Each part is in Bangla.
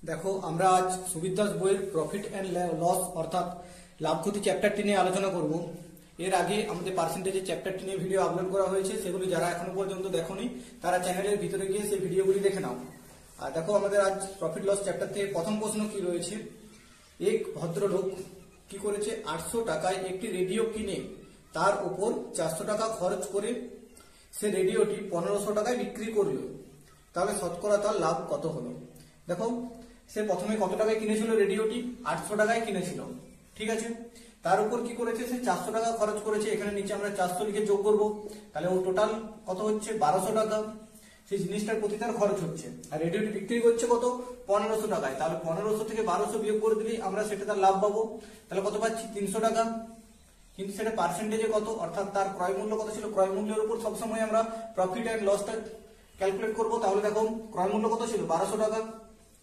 দেখো আমরা আজ সুবির দাস বইয়ের প্রফিট অ্যান্ড লস অর্থাৎ লাভ ক্ষতি চ্যাপ্টারটি নিয়ে আলোচনা করব। এর আগে আমাদের পার্সেন্টেজের চ্যাপ্টারটি নিয়ে ভিডিও আপলোড করা হয়েছে, সেগুলি যারা এখনো পর্যন্ত দেখোনি তারা চ্যানেলের ভিতরে গিয়ে সেই ভিডিওগুলি দেখে নাও। আর দেখো আমাদের আজ প্রফিট লস চ্যাপ্টার থেকে প্রথম প্রশ্ন কি রয়েছে। এক ভদ্রলোক কি করেছে, 800 টাকায় একটি রেডিও কিনে তার উপর 400 টাকা খরচ করে সে রেডিওটি 1500 টাকায় বিক্রি করলো, তাহলে শতকরা তার লাভ কত হলো। দেখো সে প্রথমে কত টাকায় কিনেছিল রেডিওটি, 800 টাকায় কিনেছিল, ঠিক আছে। তার উপর কি করেছে, সে 400 টাকা খরচ করেছে। এখানে নিচে আমরা 400 লিখে যোগ করব, তাহলে ও টোটাল কত হচ্ছে 1200 টাকা। সেই জিনিসটার প্রতি তার খরচ হচ্ছে, আর রেডিওটি বিক্রি করছে কত 1500 টাকায়। তাহলে 1500 থেকে 1200 বিয়োগ করে দিলেই আমরা সেটা তার লাভ পাবো। তাহলে কত পাচ্ছি 300 টাকা। কিন্তু সেটা পার্সেন্টেজে কত, অর্থাৎ তার ক্রয় মূল্য কত ছিল। ক্রয় মূল্যের উপর সবসময় আমরা প্রফিট এন্ড লসটা ক্যালকুলেট করব। তাহলে দেখো ক্রয় মূল্য কত ছিল 1200 টাকা,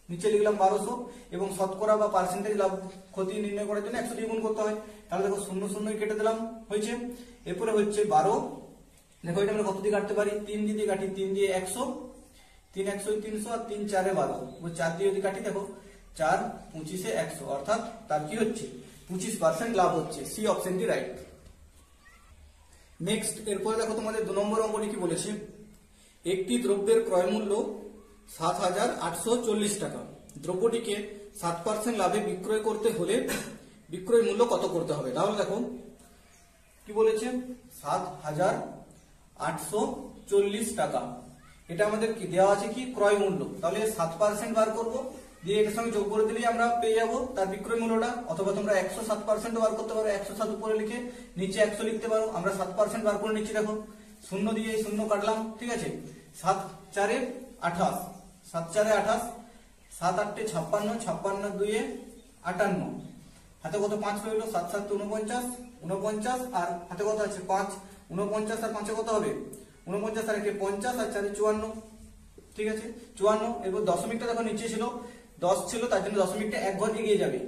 নিচে লিখলাম 1200, এবং শতকরা বা পার্সেন্টেজ লাভ ক্ষতি নির্ণয় করার জন্য 100 দিয়ে গুণ করতে হয়। তাহলে দেখো 0 0 কেটে দিলাম, হয়েছে। এরপরে হচ্ছে 12, দেখো এটা আমরা কত দিয়ে কাটতে পারি, 3 দিয়ে কাটি, 3 দিয়ে 100, 3 100 300, আর 3 4 12, 4 দিয়ে যদি কাটি দেখো 4 25 100, অর্থাৎ তার কি হচ্ছে 25% লাভ হচ্ছে। সি অপশনটি রাইট। নেক্সট এরপরে দেখো তোমাদের 2 নম্বর অঙ্কটি কি বলেছে, একটি দ্রব্যের ক্রয় মূল্য 7840 টাকা, দ্রব্যটিকে 7% লাভে বিক্রয় করতে হলে বিক্রয় মূল্য কত করতে হবে। তাহলে দেখো কি বলেছে, 7840 টাকা, এটা আমাদের কি দেওয়া আছে, কি ক্রয় মূল্য। তাহলে 7% বার করব, দিয়ে এর সঙ্গে যোগ করে দিলেই আমরা পেয়ে যাবো তার বিক্রয় মূল্যটা। অথবা তোমরা 107% বার করতে পারো, 107 উপরে লিখে নিচে 100 লিখতে পারো। আমরা 7% বার করে নিচ্ছি, দেখো 0 দিয়ে 0 কাটলাম, ঠিক আছে। 7 4 28, 7 4 28, 7 8 56, 56 2 58, হাতে কত 5 রইল, 7 7 49, 49, আর হাতে কত আছে 5, 49 আর 5 কত হবে 49, আর 50, আর 4 54, ঠিক আছে 54। এরপর দশমিকটা দেখো নিচে ছিল 10 ছিল, তার জন্য দশমিকটা এক ঘর এগিয়ে যাবে।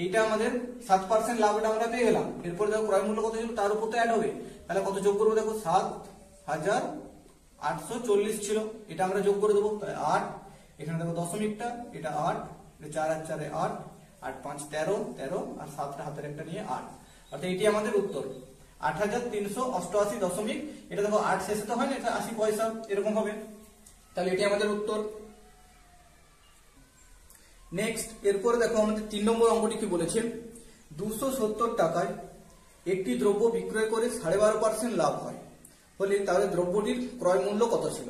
এইটা আমাদের 7% লাভটা আমরা পেয়ে গেলাম। এরপর দেখো ক্রয় মূল্য কত ছিল, তার উপর তো অ্যাড হবে, তাহলে কত যোগ করবো, দেখো 7840 ছিল, এটা আমরা যোগ করে দেবো। তাহলে 8, এখানে দেখো দশমিকটা, এটা 8, 4 আর 4 8, 8 5 13, 13, আর 7টা হাতের একটা নিয়ে 8, অর্থাৎ এটি আমাদের উত্তর 8388 দশমিক। এটা দেখো 8 শেষে তো হয় না, এটা 80 পয়সা এরকম হবে। তাহলে এটি আমাদের উত্তর। নেক্সট এরপরে দেখো আমাদের 3 নম্বর অঙ্কটি কি বলেছে, 270 টাকায় একটি দ্রব্য বিক্রয় করে 12.5% লাভ হয় হলে তাহলে দ্রব্যটির ক্রয় মূল্য কত ছিল।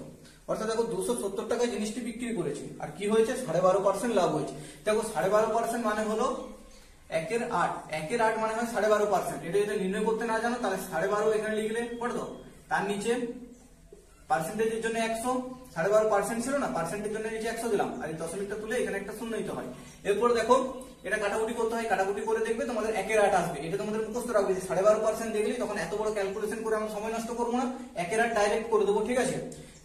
অর্থাৎ দেখো 270 টাকায় জিনিসটি বিক্রি করেছে, আর কি হয়েছে 12.5% লাভ হয়েছে। দেখো 12.5% মানে হলো 1 এর 8, 1 এর 8 মানে হয় 12.5%। এটা যদি নির্ণয় করতে না জানো তাহলে 12.5 এখানে লিখলে পড়ে দাও, তার নিচে পার্সেন্টেজের জন্য 100, 12.5% ছিল না, পার্সেন্টের জন্য নিচে 100 দিলাম, আর এই দশমিকটা তুলে এখানে একটা শূন্য দিতে হয়। এরপর দেখো এটা কাটাকুটি করতে হয়, কাটাকুটি করে দেখবে তোমাদের 1 এর 8 আসবে। এটা তোমাদের মুখস্থ রাখবে যে 12.5% দেখলেই তখন এত বড় ক্যালকুলেশন করে আমরা সময় নষ্ট করবো না, 1 এর 8 ডাইরেক্ট করে দেবো, ঠিক আছে।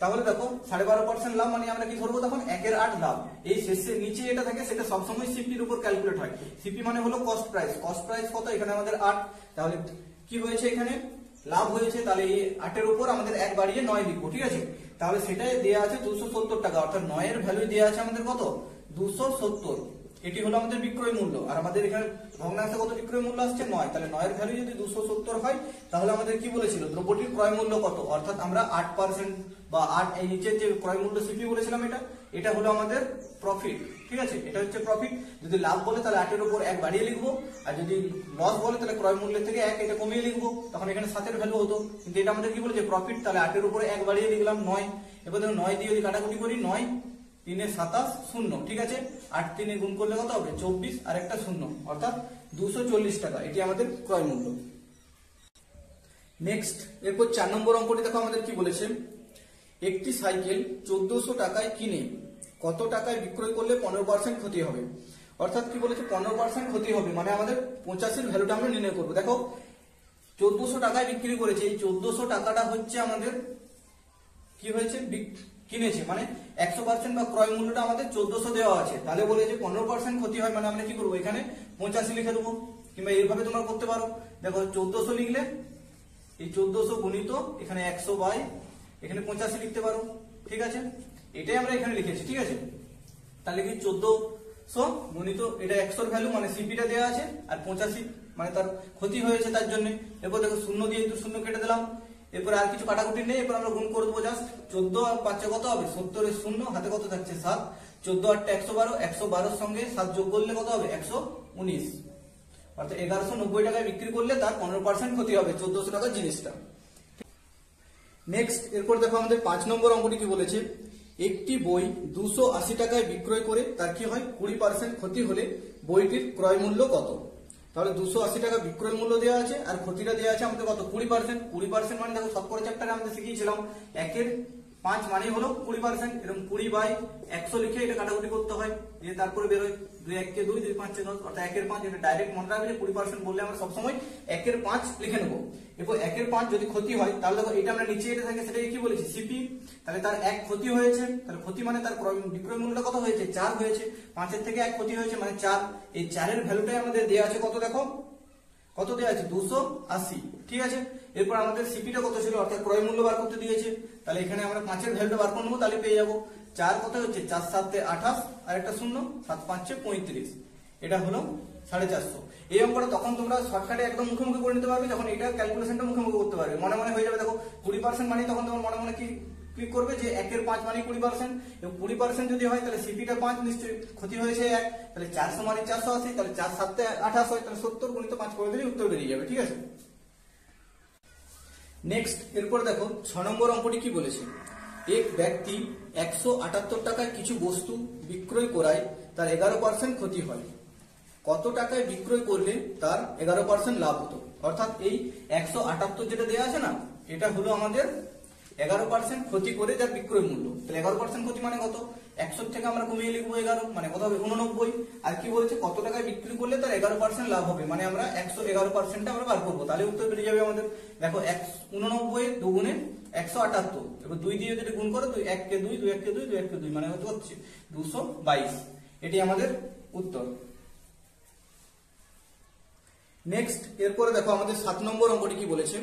তাহলে দেখো 12.5% লাভ মানে আমরা কি ধরবো, তখন 1 এর 8 লাভ। এই শেষে নিচে এটা থাকে সেটা সবসময় সিপির উপর ক্যালকুলেট হয়। সিপি মানে হলো কস্ট প্রাইস, কস্ট প্রাইস কত, এখানে আমাদের 8, তাহলে কি হয়েছে এখানে লাভ হয়েছে। তাহলে এই 8 এর উপর আমাদের 1 বাড়িয়ে 9 লিখবো, ঠিক আছে। তাহলে সেটাই দেওয়া আছে 270 টাকা, অর্থাৎ 9 এর ভ্যালু দেওয়া আছে আমাদের কত 270। এটি হলো আমাদের বিক্রয় মূল্য, আর আমাদের এখানে ভগ্নাংশে কত বিক্রয় মূল্য আসছে 9। তাহলে 9 এর ভ্যালু যদি 270 হয় তাহলে আমাদের কি বলেছিল দ্রব্যটির ক্রয় মূল্য কত, অর্থাৎ আমরা 8% বা 8 এই নিচের যে ক্রয় মূল্য সিপি বলেছিলাম এটা হলো আমাদের প্রফিট, ঠিক আছে। এটা হচ্ছে প্রফিট। যদি লাভ বলে তাহলে 8 এর উপর 1 বাড়িয়ে লিখবো, আর যদি লস বলে তাহলে ক্রয় মূল্যের থেকে 1 এটা কমিয়ে লিখবো, তখন এখানে 7 এর ভ্যালু হতো। কিন্তু এটা আমাদের কি বলেছে প্রফিট, তাহলে 8 এর উপরে 1 বাড়িয়ে লিখলাম 9। এবার দেখো 9 দিয়ে যদি কাটাকুটি করি, 9 3 এ 27 0, ঠিক আছে। 8 3 এ গুণ করলে কত হবে 24, আর একটা 0, অর্থাৎ 240 টাকা, এটি আমাদের ক্রয় মূল্য। নেক্সট এরপর 4 নম্বর অঙ্কটি দেখো আমাদের কি বলেছে, একটি সাইকেল 1400 টাকায় কিনে কত টাকায় বিক্রয় করলে 15% ক্ষতি হবে। অর্থাৎ কি বলেছে 15% ক্ষতি হবে, মানে আমাদের 85 এর ভ্যালুটা আমরা নির্ণয় করবো। দেখো 1400 টাকায় বিক্রি করেছে, এই 1400 টাকাটা হচ্ছে আমাদের কি হয়েছে কিনেছে, মানে 100% বা ক্রয় মূল্যটা আমাদের 1400 দেওয়া আছে। তাহলে বলেছে 15% ক্ষতি হয়, মানে আমরা কি করবো এখানে 85 লিখে দেবো, কিংবা এইভাবে তোমরা করতে পারো। দেখো 1400 লিখলে এই 1400 গুণিত এখানে 100 বাই এখানে 85 লিখতে পারো, ঠিক আছে। এটাই আমরা এখানে লিখেছি, ঠিক আছে। তাহলে কি 1400 গুণিত এটা 100 ভ্যালু মানে সিপিটা দেওয়া আছে আর 85 মানে তার ক্ষতি হয়েছে তার জন্য। এরপর দেখো শূন্য দিয়ে শূন্য কেটে দিলাম, এরপর আর কিছু কাটাকুটি নেই, এরপর আমরা গুণ করে দেবো জাস্ট। 14 আর 5 কত হবে 70 এর শূন্য, হাতে কত থাকছে 7, 14 8 112, 112 সঙ্গে 7 যোগ করলে কত হবে 119, অর্থাৎ 1190 টাকায় বিক্রি করলে তার 15% ক্ষতি হবে 1400 টাকার জিনিসটা। নেক্সট এরপর দেখো আমাদের 5 নম্বর অঙ্কটি কি বলেছে, একটি বই 280 টাকায় বিক্রয় করে তার কি হয় 20% ক্ষতি হলে বইটির ক্রয় মূল্য কত? তাহলে 280 টাকা বিক্রয় মূল্য দেওয়া আছে আর ক্ষতিটা দেওয়া আছে আমাদের কত 20%। 20% মানে দেখো শতকরা চ্যাপ্টারে আমরা শিখিয়েছিলাম 1 এর 5 মানে হলো 20%, এরকম 20/100 লিখে এটা কাটাকুটি করতে হয়, দিয়ে তারপরে বের হয় 2 1 কে 2 2 5 10, অর্থাৎ 1 এর 5। এটা ডাইরেক্ট মনে রাখবে যে 20% বললে আমরা সবসময় 1 এর 5 লিখে নেবো। এরপর 1 এর 5 যদি ক্ষতি হয় তাহলে দেখো এটা আমরা নিচে এটা থাকে সেটাকে কি বলেছি সিপি, তাহলে তার 1 ক্ষতি হয়েছে, তাহলে ক্ষতি মানে তার বিক্রয় মূল্যটা কত হয়েছে 4 হয়েছে, 5 এর থেকে 1 ক্ষতি হয়েছে মানে 4। এই 4 এর ভ্যালুটাই আমাদের দেওয়া আছে কত, দেখো কত দেওয়া আছে 280, ঠিক আছে। এরপর আমাদের সিপিটা কত ছিল অর্থাৎ ক্রয় মূল্য বার করতে দিয়েছে, তাহলে এখানে আমরা 5 এর ভ্যালুটা বার করে নেবো, তাহলে পেয়ে যাবো 4 কত হচ্ছে 4 7 28 আর একটা শূন্য 7 5 35, এটা হলো 450। এই অঙ্কটা তখন তোমরা শর্টকাটে একদম মুখে মুখে করে নিতে পারবে যখন এটা ক্যালকুলেশনটা মুখে মুখে করতে পারবে, মনে মনে হয়ে যাবে। দেখো 20% মানে তখন তোমার মনে মনে কি ক্লিক করবে যে 1 এর 5 মানে 20%, এবং 20% যদি হয় তাহলে সিপিটা 5 নিশ্চয়ই ক্ষতি হয়েছে 1, তাহলে 400 মানে 480, তাহলে 4 7 28 হয়, তাহলে 70 গুণিত 5 করে দিলে উত্তর বেরিয়ে যাবে, ঠিক আছে। নেক্সট এরপর দেখো 6 নম্বর অঙ্কটি কি বলেছে, এক ব্যক্তি 178 টাকায় কিছু বস্তু বিক্রয় করায় তার 11% ক্ষতি হয়, কত টাকায় বিক্রয় করলে তার 11% লাভ হতো? অর্থাৎ এই 178 যেটা দেওয়া আছে না, এটা হলো আমাদের 11% ক্ষতি করে যার বিক্রয় মূল্য। তাহলে 11% ক্ষতি মানে কত, 100 থেকে আমরা কমিয়ে লিখবো 11 মানে কত হবে 89। আর কি বলেছে কত টাকায় বিক্রি করলে তার 11% লাভ হবে, মানে আমরা 111% আমরা বার করবো, তাহলে উত্তর বেরিয়ে যাবে আমাদের। দেখো 89 দুগুণে 178, এবার 2 দিয়ে যদি গুণ করো 2 1 কে 2 2 1 কে 2 2 1 কে 2 মানে হচ্ছে 222, এটি আমাদের উত্তর। নেক্সট এরপরে দেখো আমাদের 7 নম্বর অঙ্কটি কি বলেছে,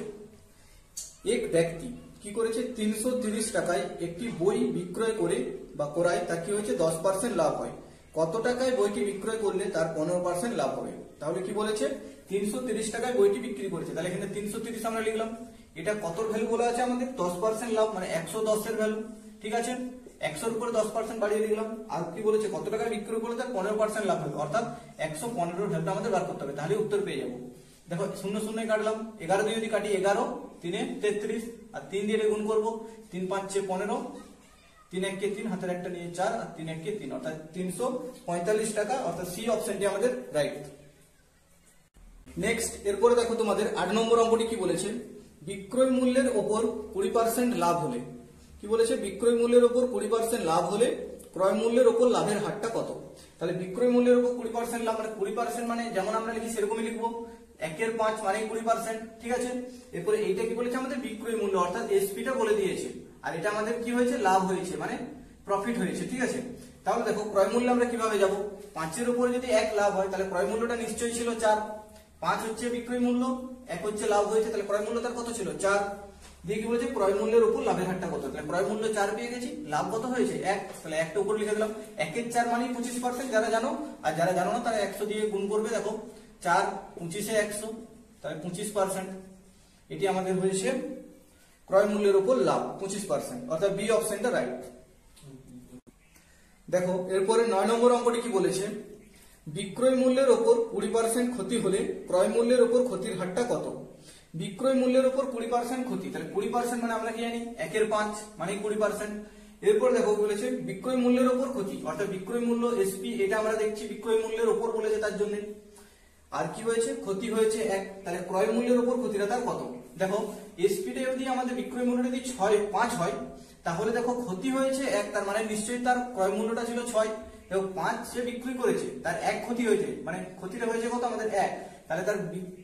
এক ব্যক্তি কি করেছে 330 টাকায় একটি বই বিক্রয় করে বা করায় তার কি হয়েছে 10% লাভ হয়, কত টাকায় বইটি বিক্রয় করলে তার 15% লাভ হবে? তাহলে কি বলেছে 330 টাকায় বইটি বিক্রি করেছে, তাহলে এখানে 330 আমরা লিখলাম, এটা কত ভ্যালু বলা আছে আমাদের 10% লাভ মানে 110 এর ভ্যালু, ঠিক আছে। 100 এর উপরে 10% বাড়িয়ে দিলাম, আর কি বলেছে কত টাকায় বিক্রি করলে তার 15% লাভ হবে, অর্থাৎ 115 এর ভ্যালুটা আমাদের বার করতে হবে, তাহলে উত্তর পেয়ে যাবো। দেখো শূন্য শূন্য কাটলাম, 11 দিয়ে যদি কাটি 11 3 33, আর 3 দিয়ে গুণ করবো 3 5 15, 3 1 কে 3 হাতের একটা নিয়ে 4 আর 3 1 কে 3, অর্থাৎ 345 টাকা, অর্থাৎ সি অপশনটি আমাদের রাইট। নেক্সট এরপরে দেখো তোমাদের 8 নম্বর অঙ্কটি কি বলেছে, বিক্রয় মূল্যের ওপর 20% লাভ হলে, কি বলেছে বিক্রয় মূল্যের ওপর 20% লাভ হলে ক্রয় মূল্যের ওপর লাভের হারটা কত? তাহলে বিক্রয় মূল্যের ওপর 20% লাভ মানে 20% মানে যেমন আমরা লিখি সেরকমই লিখবো, 1 এর 5 মানে 20%, ঠিক আছে। এরপরে এইটা কি বলেছে আমাদের বিক্রয় মূল্য অর্থাৎ এসপিটা বলে দিয়েছে, আর এটা আমাদের কি হয়েছে লাভ হয়েছে মানে প্রফিট হয়েছে, ঠিক আছে। তাহলে দেখো ক্রয় মূল্য আমরা কিভাবে যাব, 5 এর উপরে যদি 1 লাভ হয় তাহলে ক্রয় মূল্যটা নিশ্চয়ই ছিল 4, 5 হচ্ছে বিক্রয় মূল্য, 1 হচ্ছে লাভ হয়েছে, তাহলে ক্রয় মূল্য তার কত ছিল 4, দিয়ে কি বলেছে ক্রয় মূল্যের উপর লাভের হারটা কত, তাহলে ক্রয় মূল্য 4 পেয়ে গেছি, লাভ কত হয়েছে 1, তাহলে 1টা উপর লিখে দিলাম। 1 এর 4 মানে 25%, যারা জানো, আর যারা জানো না তারা 100 দিয়ে গুণ করবে। দেখো 4 25 এ 100, তাহলে 25%, এটি আমাদের হয়েছে ক্রয় মূল্যের উপর লাভ 25%, অর্থাৎ বি অপশনটা রাইট। দেখো এরপরে 9 নম্বর অঙ্কটি কি বলেছে, বিক্রয় মূল্যের উপর 20% ক্ষতি হলে ক্রয় মূল্যের উপর ক্ষতির হারটা কত? বিক্রয় মূল্যের উপর 20% ক্ষতি, তাহলে 20% মানে আমরা কি জানি 1 এর 5 মানে 20%। এরপর দেখো বলেছে বিক্রয় মূল্যের উপর ক্ষতি, অর্থাৎ বিক্রয় মূল্য এসপি, এটা আমরা দেখছি বিক্রয় মূল্যের উপর বলেছে তার জন্য, আর কি হয়েছে ক্ষতি হয়েছে 1, তাহলে ক্রয় মূল্যের উপর ক্ষতিটা তার কত? দেখো এসপিটা যদি আমাদের বিক্রয় মূল্যটা যদি 5 হয় তাহলে দেখো ক্ষতি হয়েছে 1, তার মানে নিশ্চয়ই তার ক্রয় মূল্যটা ছিল 6 এবং 5 সে বিক্রি করেছে, তার 1 ক্ষতি হয়েছে, মানে ক্ষতিটা হয়েছে কত আমাদের 1, তাহলে তার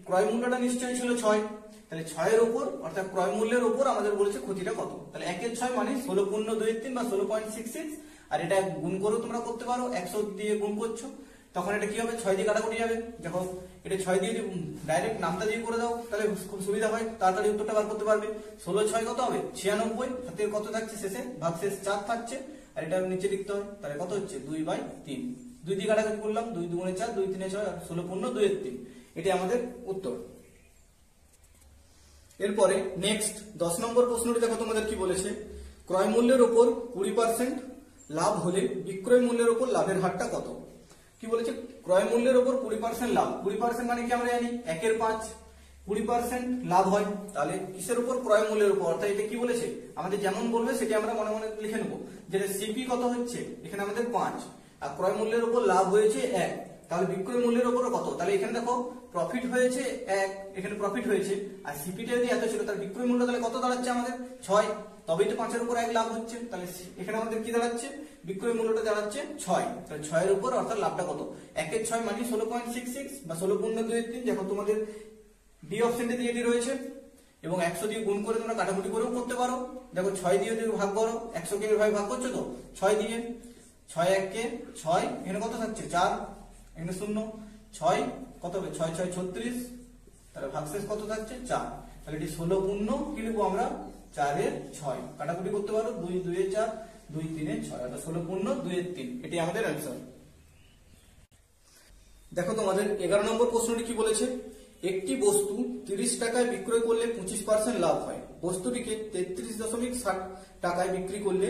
ক্রয় মূল্যটা নিশ্চয়ই ছিল 6, তাহলে 6 এর উপর অর্থাৎ ক্রয় মূল্যের উপর আমাদের বলেছে ক্ষতিটা কত, তাহলে 1 এর 6 মানে 16.23 বা 16.66, আর এটা গুণ করে তোমরা করতে পারো, 100 দিয়ে গুণ করছো তখন এটা কি হবে 6 দিয়ে কাটাকুটি যাবে। দেখো এটা 6 দিয়ে ডাইরেক্ট নামটা দিয়ে করে দাও তাহলে খুব সুবিধা হয়, তাড়াতাড়ি উত্তরটা বার করতে পারবে। 16 6 কত হবে 96, হাতে কত থাকছে শেষে ভাগশেষ 4 থাকছে, আর এটা নিচে লিখতে হয়, তাহলে কত হচ্ছে 2/3, 2 দিয়ে কাটাকাটি করলাম, 2 দুগুণে 4, 2 তিনে 6, আর 16 পূর্ণ 2 এর 3। এটি আমাদের উত্তর। এরপরে নেক্সট 10 নম্বর প্রশ্নটি দেখো তোমাদের কি বলেছে, ক্রয় মূল্যের উপর 20% লাভ হলে বিক্রয় মূল্যের উপর লাভের হারটা কত? কি বলেছে, ক্রয় মূল্যের উপর 20% লাভ। 20% মানে কি আমরা জানি 1 এর 5, 20% লাভ হয়, তাহলে কিসের উপর? ক্রয় মূল্যের উপর। অর্থাৎ এটা কি বলেছে, আমাদের যেমন বলবে সেটি আমরা মনে মনে লিখে নেবো। যেটা সিপি কত হচ্ছে, এখানে আমাদের 5, আর ক্রয় মূল্যের উপর লাভ হয়েছে 1, তাহলে বিক্রয় মূল্যের উপর কত? তাহলে এখানে দেখো প্রফিট হয়েছে 1, এখানে প্রফিট হয়েছে, আর সিপিটা যদি এত ছিল তাহলে বিক্রয় মূল্য তাহলে কত দাঁড়াচ্ছে আমাদের 6, তবেই তো 5 এর উপর 1 লাভ হচ্ছে। তাহলে এখানে আমাদের কি দাঁড়াচ্ছে, বিক্রয় মূল্যটা দাঁড়াচ্ছে 6, তাহলে 6 এর উপর অর্থাৎ লাভটা কত? 1 এর 6 মানে 16.66 বা 16 পূর্ণ 2 এর 3, যখন তোমাদের ডি অপশনটি দিয়ে এটি রয়েছে, এবং 100 দিয়ে গুণ করে তোমরা কাটাকুটি করেও করতে পারো। দেখো 6 দিয়ে যদি ভাগ করো, 100 কে ভাগ করছো তো 6 দিয়ে, 6 1 কে 6, এখানে কত থাকছে 4, এখানে 0, 6 কত হবে 6 6 36, তাহলে ভাগশেষ কত থাকছে 4, তাহলে এটি 16 পূর্ণ কি লিখবো আমরা 4 এর 6, কাটাকুটি করতে পারো 2 2 এ 4, 2 3 এ 6, অর্থাৎ 16 পূর্ণ 2 এর 3, এটি আমাদের অ্যান্সার। দেখো তোমাদের 11 নম্বর প্রশ্নটি কি বলেছে, একটি বস্তু 30 টাকায় বিক্রয় করলে 25% লাভ হয়, বস্তুটিকে 33.60 টাকায় বিক্রি করলে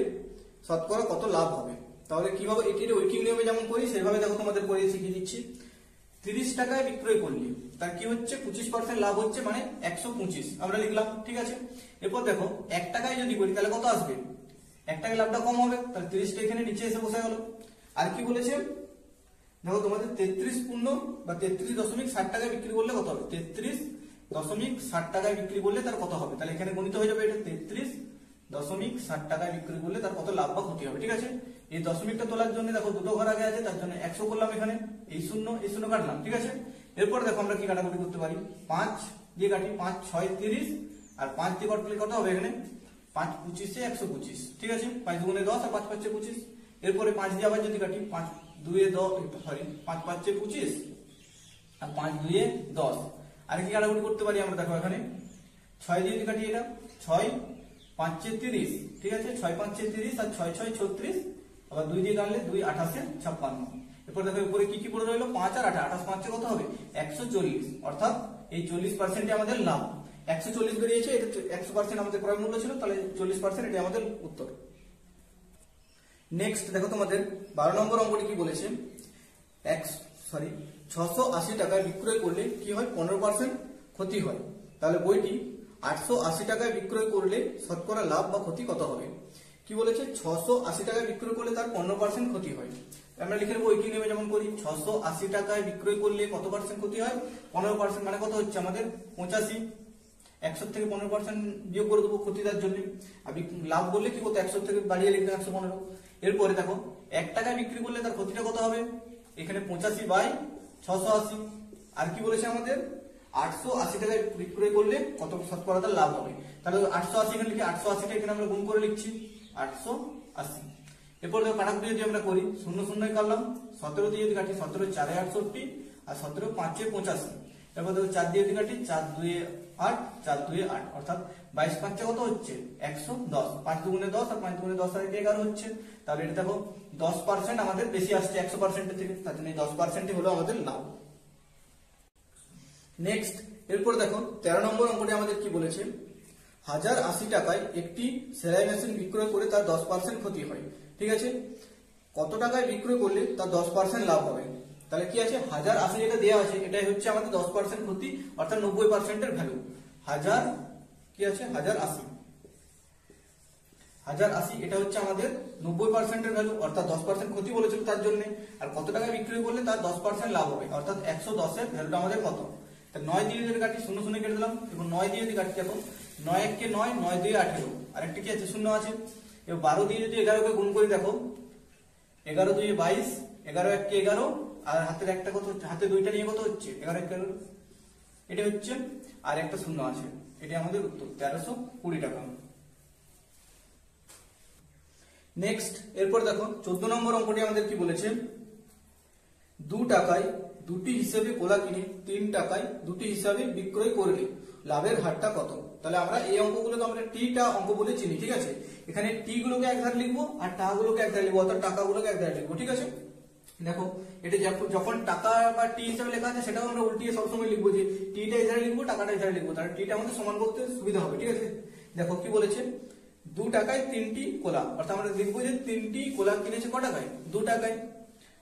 শতকরা কত লাভ হবে? তাহলে কিভাবে এটির ঐকিক নিয়মে যেমন করি সেভাবে দেখো তোমাদের করে শিখিয়ে দিচ্ছি। 30 টাকায় বিক্রয় করলে তার কি হচ্ছে 25% লাভ হচ্ছে, মানে 125 আমরা লিখলাম, ঠিক আছে। এরপর দেখো 1 টাকায় যদি করি তাহলে কত আসবে, 1 টাকায় লাভটা কম হবে, তাহলে 30টা এখানে নিচে এসে বসে গেল। আর কি বলেছে, দেখো তোমাদের 33 পূর্ণ বা 33.60 টাকায় বিক্রি করলে কত হবে, 33.60 টাকায় বিক্রি করলে তার কত হবে, তাহলে এখানে গণিত হয়ে যাবে এটা 33.60 টাকায় বিক্রি করলে তার কত লাভ বা ক্ষতি হবে, ঠিক আছে। এই দশমিকটা তোলার জন্য দেখো দুটো ঘর আগে আছে, তার জন্য 100 করলাম, এখানে এই শূন্য কাটলাম, ঠিক আছে। এরপর দেখো আমরা কি কাটাকুটি করতে পারি, 5 দিয়ে কাটি, 5 6 30, আর 5 দিয়ে কাটলে কত হবে, এখানে 5 25 এ 125, ঠিক আছে। 5 দুগুণে 10 আর 5 5 এ 25। এরপরে 5 দিয়ে আবার যদি কাটি, 5 2 এ 10, সরি 5 5 এ 25 আর 5 2 এ 10, আর কি কাটাকুটি করতে পারি আমরা, দেখো এখানে 6 দিয়ে যদি কাটি, এটা 6 5 এ 30, ঠিক আছে, 6 5 এ 30 আর 6 6 36, আবার 2 দিয়ে কাটলে 2 28 এ 56। এরপর দেখো উপরে কি কি পড়ে রইলো, 5 আর 8, 28 5 এ কত হবে 140, অর্থাৎ এই 40% আমাদের লাভ। 140 বেরিয়েছে, এটা 100% আমাদের ক্রয় মূল্য ছিল, তাহলে 40% এটা আমাদের উত্তর। নেক্সট দেখো তোমাদের 12 নম্বর অঙ্কটি কি বলেছে, 680 টাকায় বিক্রয় করলে কি হয়, 15% ক্ষতি হয়, তাহলে বইটি 880 টাকায় বিক্রয় করলে শতকরা লাভ বা ক্ষতি কত হবে? কি বলেছে, 680 টাকায় বিক্রয় করলে তার 15% ক্ষতি হয়। আমরা লিখে নেবো ঐকিক নিয়মে যেমন করি, 680 টাকায় বিক্রয় করলে কত পার্সেন্ট ক্ষতি হয়, 15%, মানে কত হচ্ছে আমাদের 85, 100 থেকে 15% বিয়োগ করে দেবো ক্ষতিটার জন্য। আর লাভ বললে কি করতে, 100 থেকে বাড়িয়ে লিখবে 115। এরপরে দেখো 1 টাকায় বিক্রি করলে তার ক্ষতিটা কত হবে, এখানে 85/680। আর কি বলেছে আমাদের, 880 টাকায় বিক্রয় করলে কত শতকরা তার লাভ হবে, তাহলে 880 এখানে লিখে 880টা এখানে আমরা গুণ করে লিখছি 880। এরপর দেখো কাটাকুটি যদি আমরা করি, 0 0 কাটলাম, 17 দিয়ে যদি কাটি, 17 4 এ 68 আর 17 5 এ 85। এরপর দেখো 4 দিয়ে যদি কাটি, 4 2 এ 8, 4 2 এ 8, অর্থাৎ 22 5 কত হচ্ছে 110, 5 দুগুণে 10 আর 5 দুগুণে 10 আর 11 হচ্ছে, তাহলে এটা দেখো 10% আমাদের বেশি আসছে 100% এর থেকে, তার জন্য এই 10%ই হলো আমাদের লাভ। নেক্সট এরপর দেখো 13 নম্বর অঙ্কটি আমাদের কি বলেছে, 1080 টাকায় একটি সেলাই মেশিন বিক্রয় করে তার 10% ক্ষতি হয়, ঠিক আছে। কত টাকায় বিক্রয় করলে তার 10% লাভ হবে? তাহলে কি আছে, 1080 যেটা দেওয়া আছে এটাই হচ্ছে আমাদের 10% ক্ষতি, অর্থাৎ 90% এর ভ্যালু। 1000 কি আছে, 1080 এটা হচ্ছে আমাদের 90% এর ভ্যালু, অর্থাৎ 10% ক্ষতি বলেছিল তার জন্য। আর কত টাকায় বিক্রয় করলে তার 10% লাভ হবে, অর্থাৎ 110 এর ভ্যালুটা আমাদের কত, 9 দিয়ে যদি কাটি, 0 0 কেটে দিলাম, এবং 9 দিয়ে যদি কাটি, দেখো 9 1 কে 9, 9 2 18, আরেকটা কি আছে 0 আছে। এবার 12 দিয়ে যদি 11 কে গুণ করি, দেখো 11 2 22, 11 1 কে 11, আর হাতের একটা কত হচ্ছে, হাতে দুইটা নিয়ে কত হচ্ছে 11 1 11, এটা হচ্ছে, আর একটা 0 আছে, এটা আমাদের উত্তর 1320 টাকা। নেক্সট এরপর দেখো 14 নম্বর অঙ্কটি আমাদের কি বলেছে, 2 টাকায় দুটি হিসাবে কোলা কিনে 3 টাকায় দুটি হিসাবে বিক্রয় করলে লাভের হারটা কত? তাহলে আমরা এই অঙ্কগুলোকে আমরা টি-টা অঙ্ক বলে চিনি, ঠিক আছে। এখানে টি গুলোকে এক ধারে লিখবো আর টা গুলোকে এক ধারে লিখবো, অর্থাৎ টাকাগুলোকে এক ধারে লিখবো, ঠিক আছে। দেখো এটা যখন টাকা বা টি হিসাবে লেখা আছে সেটাও আমরা উল্টিয়ে সবসময় লিখবো, যে টিটা এধারে লিখবো টাকাটা এধারে লিখবো, তাহলে টিটা আমাদের সমান করতে সুবিধা হবে। ঠিক আছে, দেখো কি বলেছে, 2 টাকায় 3টি কোলা, অর্থাৎ আমরা লিখবো যে 3টি কোলা কিনেছে ক টাকায়, 2 টাকায়।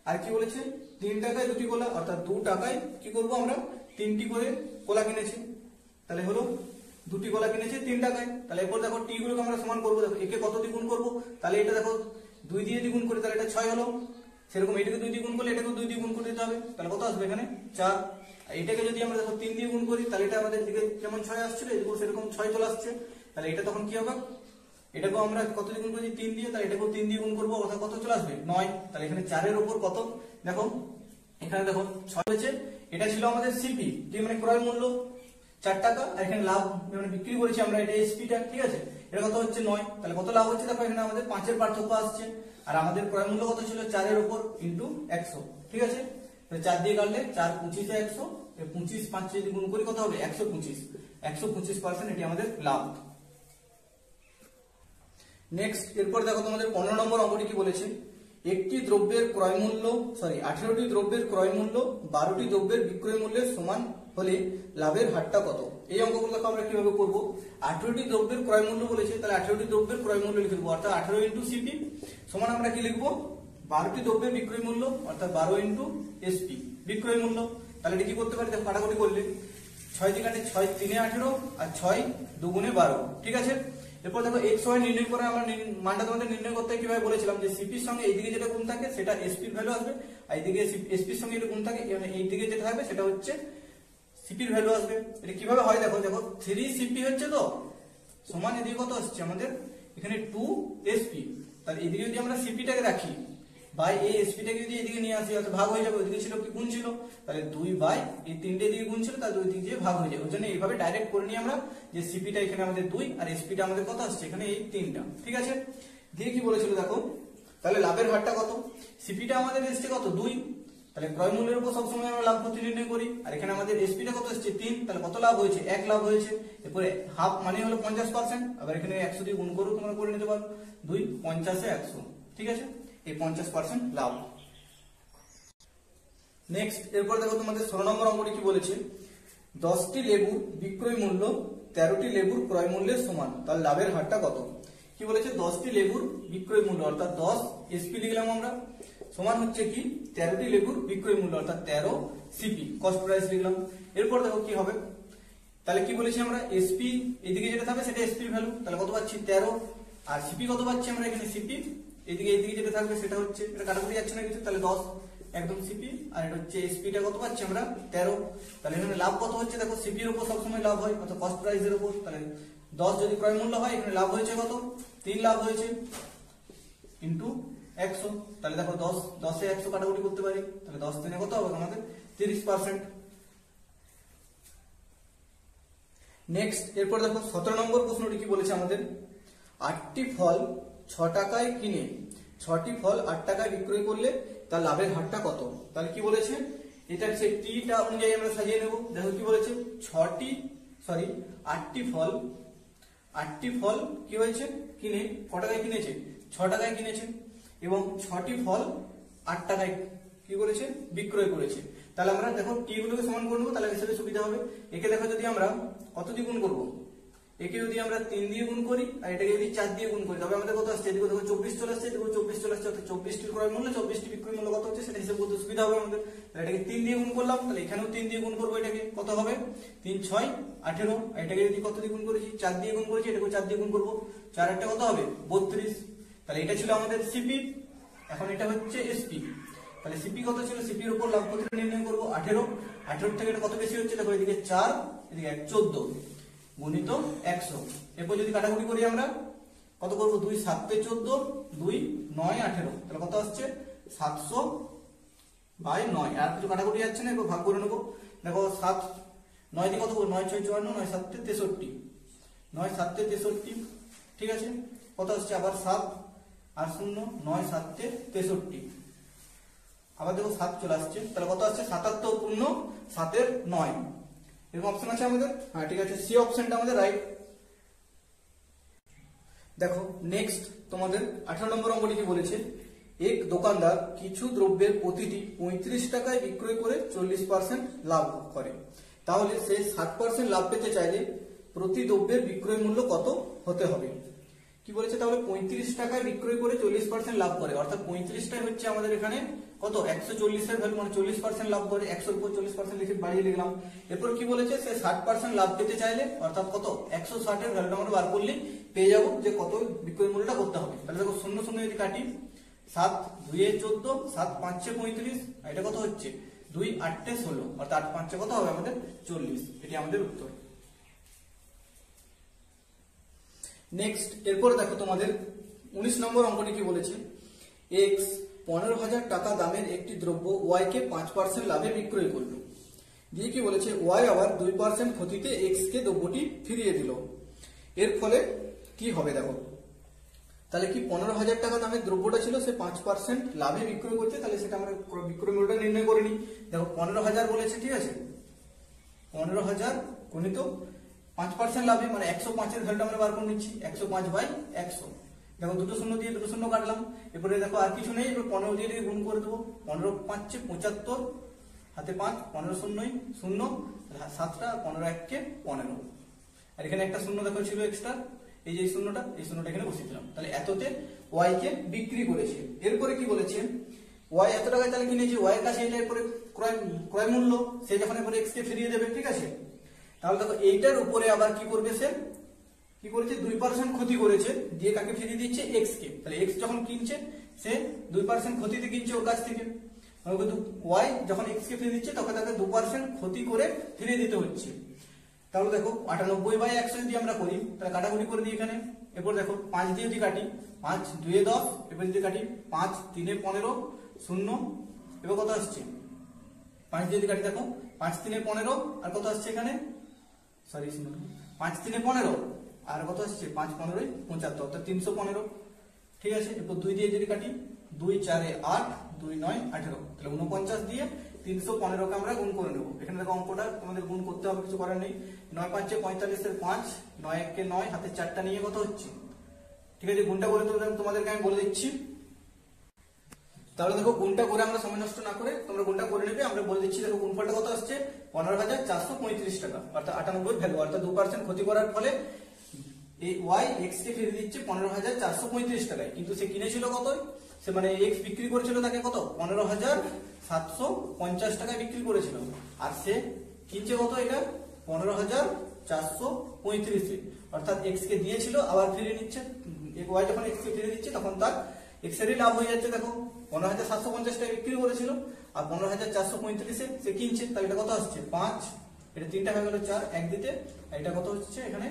আর কি বলেছে, 3 টাকায় 2টি কোলা, অর্থাৎ 2 টাকায় কি করবো আমরা 3টি করে কোলা কিনেছি, তাহলে হলো 2টি কোলা কিনেছে 3 টাকায়। তাহলে এরপর দেখো টি গুলোকে আমরা সমান করবো, দেখো একে কত দিয়ে গুণ করবো, তাহলে এটা দেখো 2 দিয়ে গুণ করি, তাহলে এটা 6 হলো। সেরকম এটাকে 2 দিয়ে গুণ করলে এটাকে 2 দিয়ে গুণ করে দিতে হবে, তাহলে কত আসবে এখানে 4। আর এটাকে যদি আমরা দেখো 3 দিয়ে গুণ করি, তাহলে এটা আমাদের দিকে যেমন 6 আসছিল এদিকেও সেরকম 6 চলে আসছে, তাহলে এটা তখন কি হবে, এটাকেও আমরা কত দিয়ে গুণ করি 3 দিয়ে, তাহলে এটাকেও 3 দিয়ে গুণ করবো, অর্থাৎ কত চলে আসবে 9। তাহলে এখানে 4 এর উপর কত, দেখো এখানে দেখো 6 হয়েছে, এটা ছিল আমাদের সিপি, যে মানে ক্রয় মূল্য 4 টাকা, আর এখানে লাভ মানে বিক্রি করেছি আমরা এটা এসপিটা। ঠিক আছে, এটা কত হচ্ছে 9, তাহলে কত লাভ হচ্ছে, দেখো এখানে আমাদের 5 এর পার্থক্য আসছে, আর আমাদের ক্রয় মূল্য কত ছিল 4 এর উপর ইনটু 100। ঠিক আছে, তো 4 দিয়ে কাটলে 4 25 এ 100, 25 5 যদি গুণ করি কত হবে 125, 125% এটি আমাদের লাভ। নেক্সট এরপর দেখো তোমাদের 15 নম্বর অঙ্কটি কি বলেছে, একটি দ্রব্যের ক্রয় মূল্য 18টি দ্রব্যের ক্রয় মূল্য 12টি দ্রব্যের বিক্রয় মূল্যের সমান হলে লাভের হারটা কত। এই অঙ্কগুলো আমরা কিভাবে করব, 18টি দ্রব্যের ক্রয় মূল্য বলেছে, তাহলে 18টি দ্রব্যের ক্রয় মূল্য লিখে দেবো, অর্থাৎ 18 ইনটু সিপি সমান আমরা কি লিখবো 12টি দ্রব্যের বিক্রয় মূল্য, অর্থাৎ 12 ইনটু এসপি বিক্রয় মূল্য। তাহলে এটা কি করতে পারি, দেখো কাটাকুটি করলে 6 দিয়ে কাটে 6 3 18 আর 6 2 গুণে 12। ঠিক আছে, এরপর দেখো x y নির্ণয় করে আমরা মানটা তোমাদের নির্ণয় করতে কিভাবে বলেছিলাম, যে সিপির সঙ্গে এইদিকে যেটা গুণ থাকে সেটা এসপির ভ্যালু আসবে, আর এইদিকে এসপির সঙ্গে যেটা গুণ থাকে মানে এইদিকে যেটা থাকবে সেটা হচ্ছে সিপির ভ্যালু আসবে। এটা কিভাবে হয় দেখো, দেখো 3 সিপি হচ্ছে তো সমান এদিকে কত আসছে আমাদের এখানে 2 এসপি, তাহলে এদিকে যদি আমরা সিপিটাকে রাখি বাই এই এসপিটাকে যদি এদিকে নিয়ে আসি অর্থাৎ ভাগ হয়ে যাবে, ওইদিকে ছিল কি গুণ ছিল, তাহলে 2 বাই এই 3টে দিকে গুণ ছিল, তাহলে 2 দিকে দিয়ে ভাগ হয়ে যাবে। ওই জন্য এইভাবে ডাইরেক্ট করে নিই আমরা, যে সিপিটা এখানে আমাদের 2 আর এসপিটা আমাদের কত আসছে এখানে এই 3টা। ঠিক আছে, দিয়ে কি বলেছিল দেখো, তাহলে লাভের হারটা কত, সিপিটা আমাদের এসছে কত 2, তাহলে ক্রয় মূল্যের উপর সবসময় আমরা লাভ প্রতি নির্ণয় করি, আর এখানে আমাদের এসপিটা কত আসছে 3, তাহলে কত লাভ হয়েছে 1 লাভ হয়েছে। এরপরে হাফ মানে হলো 50%, আবার এখানে 100 দিয়ে গুণ করে তোমরা করে নিতে পারো, 2 50 এ 100। ঠিক আছে, এই 50% লাভ। নেক্সট এরপর দেখো তোমাদের 16 নম্বর অঙ্কটি কি বলেছে, 10টি লেবুর বিক্রয় মূল্য 13টি লেবুর ক্রয় মূল্যের সমান, তাহলে লাভের হারটা কত। কি বলেছে, 10টি লেবুর বিক্রয় মূল্য অর্থাৎ 10 এসপি লিখলাম আমরা, সমান হচ্ছে কি 13টি লেবুর বিক্রয় মূল্য অর্থাৎ 13 সিপি কস্ট প্রাইস লিখলাম। এরপর দেখো কি হবে, তাহলে কি বলেছি আমরা এসপি এদিকে যেটা থাকবে সেটা এসপির ভ্যালু, তাহলে কত পাচ্ছি 13, আর সিপি কত পাচ্ছি আমরা এখানে সিপি এইদিকে যেটা থাকবে সেটা হচ্ছে, এটা কাটাকুটি যাচ্ছে না কিছু, তাহলে 10 একদম সিপি, আর এটা হচ্ছে এসপিটা কত পাচ্ছি আমরা 13। তাহলে এখানে লাভ কত হচ্ছে দেখো, সিপির উপর সবসময় লাভ হয় অর্থাৎ কস্ট প্রাইসের উপর, তাহলে 10 যদি ক্রয় মূল্য হয় এখানে লাভ হয়েছে কত 3 লাভ হয়েছে ইনটু 100, তাহলে দেখো 10 এ 100 কাটাকুটি করতে পারি, তাহলে 10 দিনে কত হবে আমাদের 30%। নেক্সট এরপর দেখো 17 নম্বর প্রশ্নটি কি বলেছে আমাদের, 8টি ফল 6 টাকায় কিনে 6টি ফল 8 টাকায় বিক্রয় করলে তার লাভের হারটা কত। তাহলে কি বলেছে, এটা হচ্ছে টিটা অনুযায়ী আমরা সাজিয়ে নেব। দেখো কি বলেছে, 8টি ফল কি হয়েছে কিনে ক টাকায় কিনেছে 6 টাকায় কিনেছে, এবং 6টি ফল 8 টাকায় কি করেছে বিক্রয় করেছে। তাহলে আমরা দেখো টি গুলোকে সমান করে নেবো, তাহলে হিসেবে সুবিধা হবে। একে দেখো যদি আমরা কত দিয়ে গুণ করবো, একে যদি আমরা 3 দিয়ে গুণ করি আর এটাকে যদি 4 দিয়ে গুণ করি, তবে আমাদের কত আসছে, এদিকে দেখো 24 চলে আসছে, এদিকে 24 চলে আসছে, অর্থাৎ 24টির ক্রয় মূল্য 24টি বিক্রয় মূল্য কত হচ্ছে সেটা হিসাব করতে সুবিধা হবে আমাদের। তাহলে এটাকে 3 দিয়ে গুণ করলাম, তাহলে এখানেও 3 দিয়ে গুণ করবো, এটাকে কত হবে 3 6 18, এটাকে যদি কত দিয়ে গুণ করেছি 4 দিয়ে গুণ করেছি, এটাকে 4 দিয়ে গুণ করবো, 4 একটা কত হবে 32। তাহলে এটা ছিল আমাদের সিপি, এখন এটা হচ্ছে এসপি। তাহলে সিপি কত ছিল, সিপির উপর লাভ কত নির্ণয় করবো 18, 18 থেকে এটা কত বেশি হচ্ছে দেখো, এদিকে 4 এদিকে 14 গুণিত 100। এরপর যদি কাটাকুটি করি আমরা কত করবো, 2 7 14, 2 9 18, তাহলে কত আসছে 700 বাই 9। আর কিছু কাটাকুটি যাচ্ছে না, এরপর ভাগ করে নেবো। দেখো 7 9 দিয়ে কত করবো, 9 6 54, 9 7 63, 9 7 63। ঠিক আছে, কত আসছে আবার 7 আর 0, 9 7 63, আবার দেখো 7 চলে আসছে, তাহলে কত আসছে 77 পূর্ণ 7 এর 9। এরকম অপশন আছে আমাদের, হ্যাঁ ঠিক আছে, সি অপশনটা আমাদের রাইট। দেখো নেক্সট তোমাদের 18 নম্বর অঙ্কটি কি বলেছে, এক দোকানদার কিছু দ্রব্যের প্রতিটি 35 টাকায় বিক্রয় করে 40% লাভ করে, তাহলে সে 60% লাভ পেতে চাইলে প্রতি দ্রব্যের বিক্রয় মূল্য কত হতে হবে? কি বলেছে? তাহলে 35 টাকায় বিক্রয় করে 40% লাভ করে, অর্থাৎ 35টাই হচ্ছে আমাদের এখানে কত 140 এর ভ্যালু, মানে 40% লাভ করে, 100 এর উপর 40% লিখে বাড়িয়ে লিখলাম। এরপর কি বলেছে? সে 60% লাভ পেতে চাইলে, অর্থাৎ কত 160 এর ভ্যালুটা আমরা বার করলে পেয়ে যাবো যে কত বিক্রয় মূল্যটা করতে হবে। তাহলে দেখো 0 0 যদি কাটি, 7 2 এ 14, 7 5 এ 35, এটা কত হচ্ছে 2 8 এ 16, অর্থাৎ 8 5 এ কত হবে আমাদের 40। এটি আমাদের উত্তর। নেক্সট, এরপর দেখো তোমাদের 19 নম্বর অঙ্কটি কি বলেছে? x 15,000 টাকা দামের একটি দ্রব্য y কে 5% লাভে বিক্রয় করলো, দিয়ে কি বলেছে y আবার 2% ক্ষতিতে x কে দ্রব্যটি ফিরিয়ে দিল, এর ফলে কি হবে দেখো। তাহলে কি 15,000 টাকা দামের দ্রব্যটা ছিল, সে 5% লাভে বিক্রয় করছে, তাহলে সেটা আমরা বিক্রয় মূল্যটা নির্ণয় করে নিই। দেখো 15,000 বলেছে, ঠিক আছে, 15,000 গুণিত 5% লাভে, মানে 105 এর ভ্যালুটা আমরা বার করে নিচ্ছি, 105/100। দেখো দুটো শূন্য দিয়ে দুটো শূন্য কাটলাম। এরপরে দেখো আর কিছু নেই, এরপর 15 দিয়ে গুণ করে দেবো। 15 5 75, হাতে 5, 15 0 0, 7টা, 15 1 কে 15। আর এখানে একটা শূন্য দেখো ছিল এক্সট্রা, এই যে শূন্যটা, এই শূন্যটা এখানে বসিয়ে দিলাম। তাহলে এততে y কে বিক্রি করেছে। এরপরে কি বলেছে? y এত টাকায় তাহলে কিনেছে, y এর কাছে এটা এরপরে ক্রয় মূল্য, সে যখন এরপরে x কে ফিরিয়ে দেবে, ঠিক আছে। তাহলে দেখো এইটার উপরে আবার কি করবে, সে কি করেছে 2% ক্ষতি করেছে, দিয়ে কাকে ফিরিয়ে দিচ্ছে x কে। তাহলে x যখন কিনছে সে 2% ক্ষতিতে কিনছে ওর কাছ থেকে, কিন্তু y যখন x কে ফিরিয়ে দিচ্ছে তখন তাকে 2% ক্ষতি করে ফিরিয়ে দিতে হচ্ছে। তাহলে দেখো 98/100 যদি আমরা করি, তাহলে কাটাকুটি করে দিই এখানে। এরপর দেখো 5 দিয়ে যদি কাটি, 5 2 এ 10, এবার যদি কাটি 5 3 এ 15 0, এবার কত আসছে 5 দিয়ে যদি কাটি, দেখো 5 3 এ 15, আর কত আসছে এখানে, সরি 5 3 এ 15, আর কত আসছে 5 15 এ 75, অর্থাৎ 315, ঠিক আছে। এরপর 2 দিয়ে যদি কাটি, 2 4 এ 8, 2 9 18, তাহলে 49 দিয়ে 315 কে আমরা গুণ করে নেব। এখানে দেখো অঙ্কটা তোমাদের গুণ করতে হবে, কিছু করার নেই। 9 5 এ 45 এর 5, 9 1 কে 9, হাতে 4টা নিয়ে কত হচ্ছে, ঠিক আছে। গুণটা করে তোমাদেরকে আমি বলে দিচ্ছি। তাহলে দেখো গুণটা করে আমরা সময় নষ্ট না করে তোমরা গুণটা করে নেবে, আমরা বলে দিচ্ছি। দেখো গুণফলটা কত আসছে 15,435 টাকা, অর্থাৎ 98 ভ্যালু, অর্থাৎ 2% ক্ষতি করার ফলে এই y x কে ফিরে দিচ্ছে 15,435 টাকায়, কিন্তু সে কিনেছিল কত, সে মানে x বিক্রি করেছিল তাকে কত 15,750 টাকায় বিক্রি করেছিল, আর সে কিনছে কত এটা 15,435, অর্থাৎ x কে দিয়েছিল আবার ফিরে নিচ্ছে। y যখন x কে ফিরে দিচ্ছে তখন তার x এরই লাভ হয়ে যাচ্ছে। দেখো 15,750 টাকা বিক্রি করেছিল আর 15,435 সে কিনছে, তাহলে এটা কত আসছে 5, এটা 3টা হয়ে গেল 4, 1 দিতে, এটা কত হচ্ছে এখানে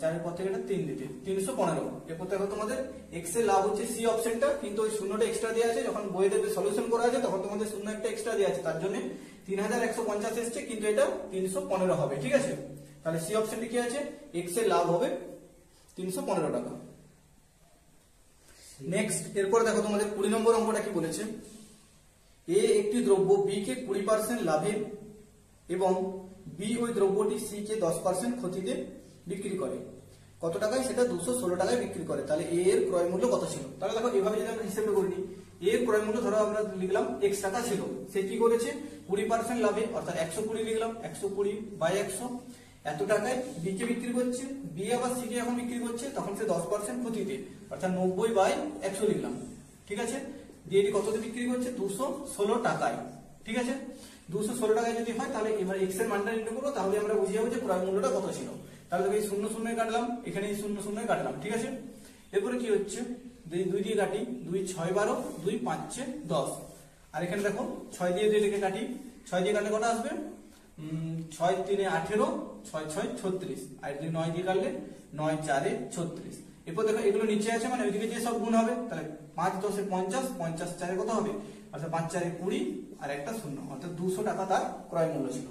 4 এর পর থেকে এটা 3 দিতে 315। এরপর দেখো তোমাদের x এর লাভ হচ্ছে সি অপশনটা, কিন্তু ওই শূন্যটা এক্সট্রা দেওয়া আছে, যখন বইতে সলিউশন করা আছে তখন তোমাদের শূন্য একটা এক্সট্রা দেওয়া আছে, তার জন্য 3,150 এসছে, কিন্তু এটা 315 হবে, ঠিক আছে। তাহলে সি অপশনটি কি আছে, x এর লাভ হবে 315 টাকা। নেক্সট, এরপর দেখো তোমাদের 20 নম্বর অঙ্কটা কি বলেছে? এ একটি দ্রব্য বি কে 20% লাভে এবং বি ওই দ্রব্যটি সি কে 10% ক্ষতিতে বিক্রি করে, কত টাকায়, সেটা 216 টাকায় বিক্রি করে। তাহলে এ এর ক্রয় মূল্য কত ছিল? তাহলে দেখো এভাবে যদি আমরা হিসেবে করে নিই, এ এর ক্রয় মূল্য ধরো আমরা লিখলাম x টাকা ছিল, সে কি করেছে 20% লাভে, অর্থাৎ 120 লিখলাম, 120/100 এত টাকায় বি কে বিক্রি করছে। বি আবার সি কে যখন বিক্রি করছে তখন সে 10% ক্ষতিতে, অর্থাৎ 90/100 লিখলাম, ঠিক আছে। দিয়ে এটি কততে বিক্রি করছে 216 টাকায়, ঠিক আছে। 216 টাকায় যদি হয় তাহলে এবার x এর মানটা নির্ণয় করবো, তাহলে আমরা বুঝে যাবো যে ক্রয় মূল্যটা কত ছিল। তাহলে এই 0 0 কাটলাম, এখানে এই 0 0 কাটলাম, ঠিক আছে। এরপরে কি হচ্ছে 2 দিয়ে কাটি, 2 6 12, 2 5 10, আর এখানে দেখো 6 দিয়ে লিখে কাটি, 6 দিয়ে কাটলে কত আসবে 6 3 এ 18, 6 6 36, আর 9 দিয়ে কাটলে 9 4 এ 36। এরপর দেখো এগুলো নিচে আছে, মানে ওইদিকে যে সব গুণ হবে, তাহলে 5 10 এ 50, 50 4 এ কত হবে, অর্থাৎ 5 4 এ 20, আর একটা শূন্য, অর্থাৎ 200 টাকা তার ক্রয় মূল্য ছিল।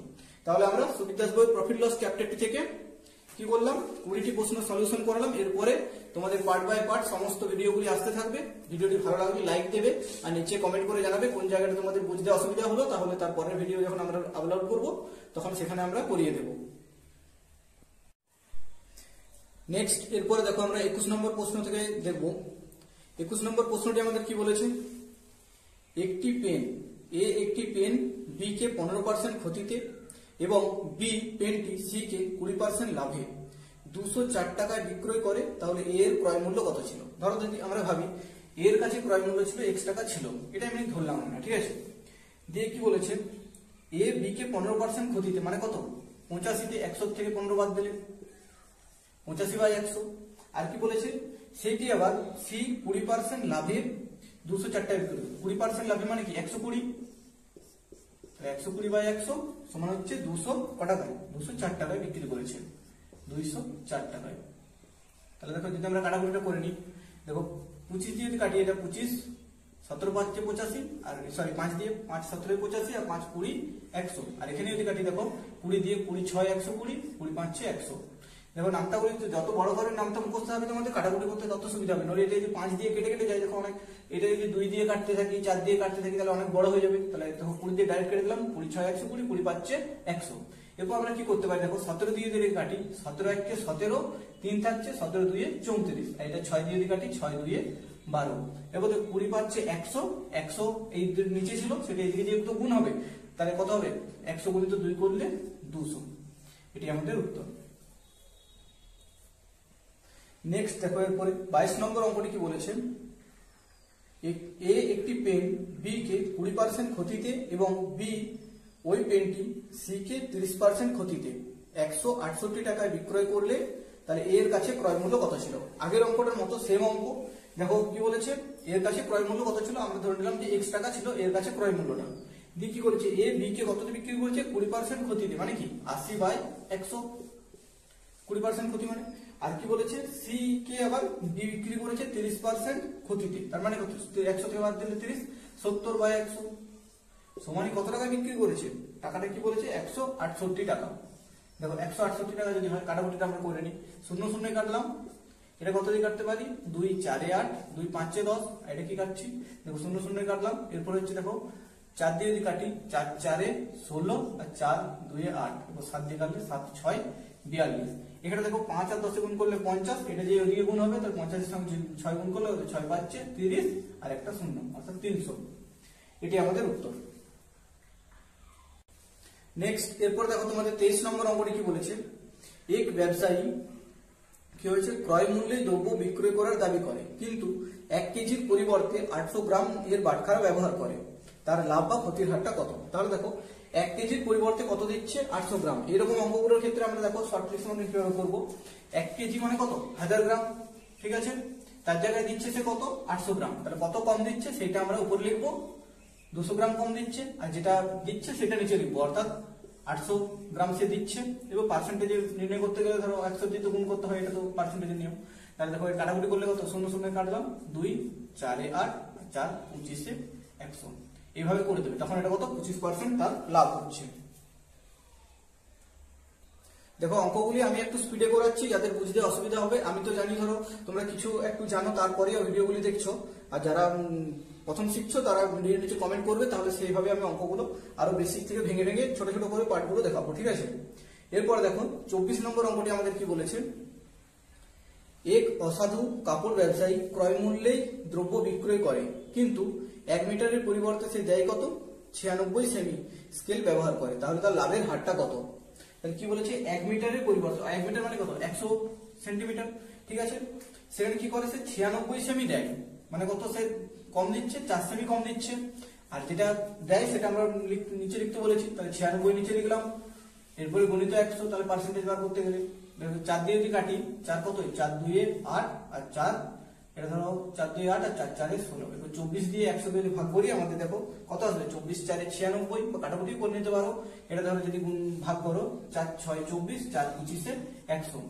তাহলে আমরা সুবিধা দাস বই প্রফিট লস চ্যাপ্টারটি থেকে কি করলাম, 20টি প্রশ্ন সলিউশন করলাম। এরপরে তোমাদের পার্ট বাই পার্ট সমস্ত ভিডিওগুলি আসতে থাকবে। ভিডিওটি ভালো লাগলে লাইক দেবে আর নিচে কমেন্ট করে জানাবে কোন জায়গাটা তোমাদের বুঝতে অসুবিধা হলো, তাহলে তারপরের ভিডিও যখন আমরা আপলোড করব তখন সেখানে আমরা করিয়ে দেব। নেক্সট, এরপরে দেখো আমরা 21 নম্বর প্রশ্ন থেকে দেখব, 21 নম্বর প্রশ্নটি আমাদের কি বলেছে, একটি পেন বি কে 15% ক্ষতিতে এবং বি পেনটি সি কে 20% লাভে 204 টাকায় বিক্রয় করে, তাহলে এ এর ক্রয় মূল্য কত ছিল? ধরো যদি আমরা ভাবি এর কাছে ক্রয় মূল্য ছিল x টাকা ছিল, এটা আমি ধরলাম না, ঠিক আছে। দিয়ে কি বলেছে, এ বি কে 15% ক্ষতিতে মানে কত, 85 তে 100 থেকে 15 বাদ দিলে 85/100। আর কি বলেছে, সেটি আবার সি 20% লাভে 204 টাকা বিক্রি করে। 20% লাভে মানে কি 120, 120/100 সমান হচ্ছে 200 টাকায়, 204 টাকায় বিক্রি করেছে, 204 টাকায়। তাহলে দেখো যদি আমরা কাটাকুটিটা করে নিই, দেখো 25 দিয়ে যদি কাটি, এটা 25, 17 5 85, আর সরি 5 দিয়ে 5 17 85, আর 5 20 100। আর এখানে যদি কাটি দেখো 20 দিয়ে 20 6 120, 20 5 6 100। দেখো নামটা বলি, যত বড় ঘরের নামটা মুখস্থ হবে তোমাদের কাটাকুটি করতে তত সুবিধা হবে। নইলে এটা যদি 5 দিয়ে কেটে কেটে যায়, দেখো অনেক, এটা যদি 2 দিয়ে কাটতে থাকি 4 দিয়ে কাটতে থাকি তাহলে অনেক বড় হয়ে যাবে। তাহলে দেখো 20 দিয়ে ডাইরেক্ট কেটে দিলাম, 20 6 120, 20 5 100। এরপর আমরা কি করতে পারি, দেখো 17 দিয়ে যদি কাটি, 17 1 কে 17, 3 থাকছে, 17 2 34, আর এটা 6 দিয়ে যদি কাটি, 6 2 12। এরপর 20 5 100, 100 এই নিচে ছিল সেটা এদিকে যেহেতু গুণ হবে, তাহলে কত হবে, 100 গুণিত 2 করলে 200। এটি আমাদের উত্তর। নেক্সট দেখো এরপরে 22 নম্বর অঙ্কটি কি বলেছে, এ একটি পেন বি কে 20% ক্ষতিতে এবং বি ওই পেনটি সি কে 30% ক্ষতিতে 168 টাকায় বিক্রয় করলে, তাহলে এর কাছে ক্রয় মূল্য কত ছিল? আগের অঙ্কটার মতো সেম অঙ্ক। দেখো কি বলেছে, এর কাছে ক্রয় মূল্য কত ছিল, আমরা ধরে নিলাম যে x টাকা ছিল এর কাছে ক্রয় মূল্যটা। দিয়ে কি করেছে, এ বি কে কততে বিক্রি করেছে, 20% ক্ষতিতে, মানে কি 80/100, 20% ক্ষতি মানে। আর কি বলেছে, সি কে আবার বি বিক্রি করেছে 30% ক্ষতিতে, তার মানে কত, 100 থেকে বাদ দিলে 30, 70/100 সমানই কত টাকা বিক্রি করেছে, টাকাটা কি বলেছে 168 টাকা। দেখো 168 টাকা যদি হয়, কাটাকুটিটা আমরা করে নিই, 0 0 কাটলাম, এটা কত দিয়ে কাটতে পারি, 2 4 8, 2 5 10, এটা কি কাটছি, দেখো 0 0 কাটলাম। এরপর হচ্ছে দেখো 4 দিয়ে যদি কাটি, 4 4 16, আর 4 2 8, এরপর 7 দিয়ে কাটলে 7 6 42। এখানে দেখো 5 আর 10 গুণ করলে 50, এটা যে ওদিকে গুণ হবে তাহলে 50 এর সঙ্গে 6 গুণ করলে 6 5 30, আর একটা 0 অর্থাৎ 300। এটি আমাদের উত্তর। নেক্সট এরপর দেখো তোমাদের 23 নম্বর অঙ্কটি কি বলেছে, এক ব্যবসায়ী কি হয়েছে, ক্রয় মূল্যে দ্রব্য বিক্রয় করার দাবি করে, কিন্তু 1 কেজির পরিবর্তে 800 গ্রাম এর বাটখারা ব্যবহার করে, তার লাভ বা ক্ষতির হারটা কত? তাহলে দেখো 1 কেজির পরিবর্তে কত দিচ্ছে, 800 গ্রাম। এরকম অঙ্কগুলোর ক্ষেত্রে আমরা দেখো শর্ট ট্রিক্স মধ্যে কিভাবে করবো, 1 কেজি মানে কত, 1000 গ্রাম, ঠিক আছে, তার জায়গায় দিচ্ছে সে কত, 800 গ্রাম, তাহলে কত কম দিচ্ছে সেটা আমরা উপরে লিখবো, 200 গ্রাম কম দিচ্ছে, আর যেটা দিচ্ছে সেটা নিচে লিখবো, অর্থাৎ 800 গ্রাম সে দিচ্ছে। এবার পার্সেন্টেজে নির্ণয় করতে গেলে ধরো 100 দিয়ে তো গুণ করতে হয়, এটা তো পার্সেন্টেজের নিয়ম। তাহলে দেখো কাটাকুটি করলে কত, 0 0 কাটলাম, 2 4 8, 4 25 100, এইভাবে করে দেবে, তখন এটা কত, 25% তার লাভ হচ্ছে। দেখো অঙ্কগুলি আমি একটু স্পিডে করাচ্ছি, যাদের বুঝতে অসুবিধা হবে। আমি তো জানি ধরো তোমরা কিছু একটু জানো, তারপরে ভিডিওগুলি দেখছো, আর যারা প্রথম শিখছো তারা ভিডিওর নিচে কমেন্ট করবে, তাহলে সেইভাবে আমি অঙ্কগুলো আরো বেসিক থেকে ভেঙে ভেঙে ছোট ছোট করে পার্টগুলো দেখাবো, ঠিক আছে। এরপর দেখো 24 নম্বর অঙ্কটি আমাদের কি বলেছে, এক অসাধু কাপড় ব্যবসায়ী ক্রয় মূল্যেই দ্রব্য বিক্রয় করে, কিন্তু 1 মিটারের পরিবর্তে সে দেয় কত, 96 সেমি স্কেল ব্যবহার করে, তাহলে তার লাভের হারটা কত? তাহলে কি বলেছে, 1 মিটারের পরিবর্তে, 1 মিটার মানে কত, 100 সেন্টিমিটার, ঠিক আছে, সেখানে কি করে, সে 96 সেমি দেয়, মানে কত, সে কম দিচ্ছে, 4 সেমি কম দিচ্ছে। আর যেটা দেয় সেটা আমরা নিচে লিখতে বলেছি, তাহলে 96 নিচে লিখলাম, এরপরে গণিত 100, তাহলে পার্সেন্টেজ বার করতে গেলে 4 দিয়ে যদি কাটি, 4 কত, 4 2 8, আর 4 এটা ধরো 4 2 8, আর 4 4 16। এরপর 24 দিয়ে 100 দিয়ে ভাগ করি, আমাদের দেখো কত আসবে, 24 4 96, বা কাটাকুটি করে নিতে পারো। এটা ধরো যদি ভাগ করো, 4 6 24, 4 25 100,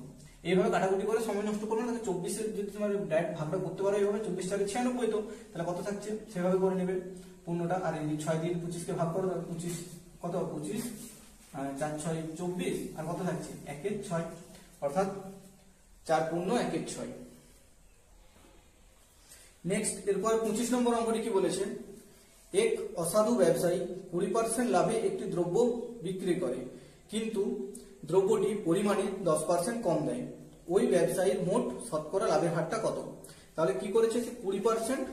এইভাবে কাটাকুটি করে সময় নষ্ট করবে না। 24 এর যদি তোমার ডাইরেক্ট ভাগটা করতে পারো এইভাবে, 24 4 96, তো তাহলে কত থাকছে সেভাবে করে নেবে পূর্ণটা। আর এই 6 দিয়ে 25 কে ভাগ করো, 25 কত, 25 4 6 24, আর কত থাকছে 1 এর 6, অর্থাৎ 4 পূর্ণ 1 এর 6। নেক্সট এরপর 25 নম্বর অঙ্কটি কি বলেছে, এক অসাধু ব্যবসায়ী 20% লাভে একটি দ্রব্য বিক্রি করে, কিন্তু দ্রব্যটি পরিমাণে 10% কম দেয়, ওই ব্যবসায়ীর মোট শতকরা লাভের হারটা কত? তাহলে কি করেছে, সে 20%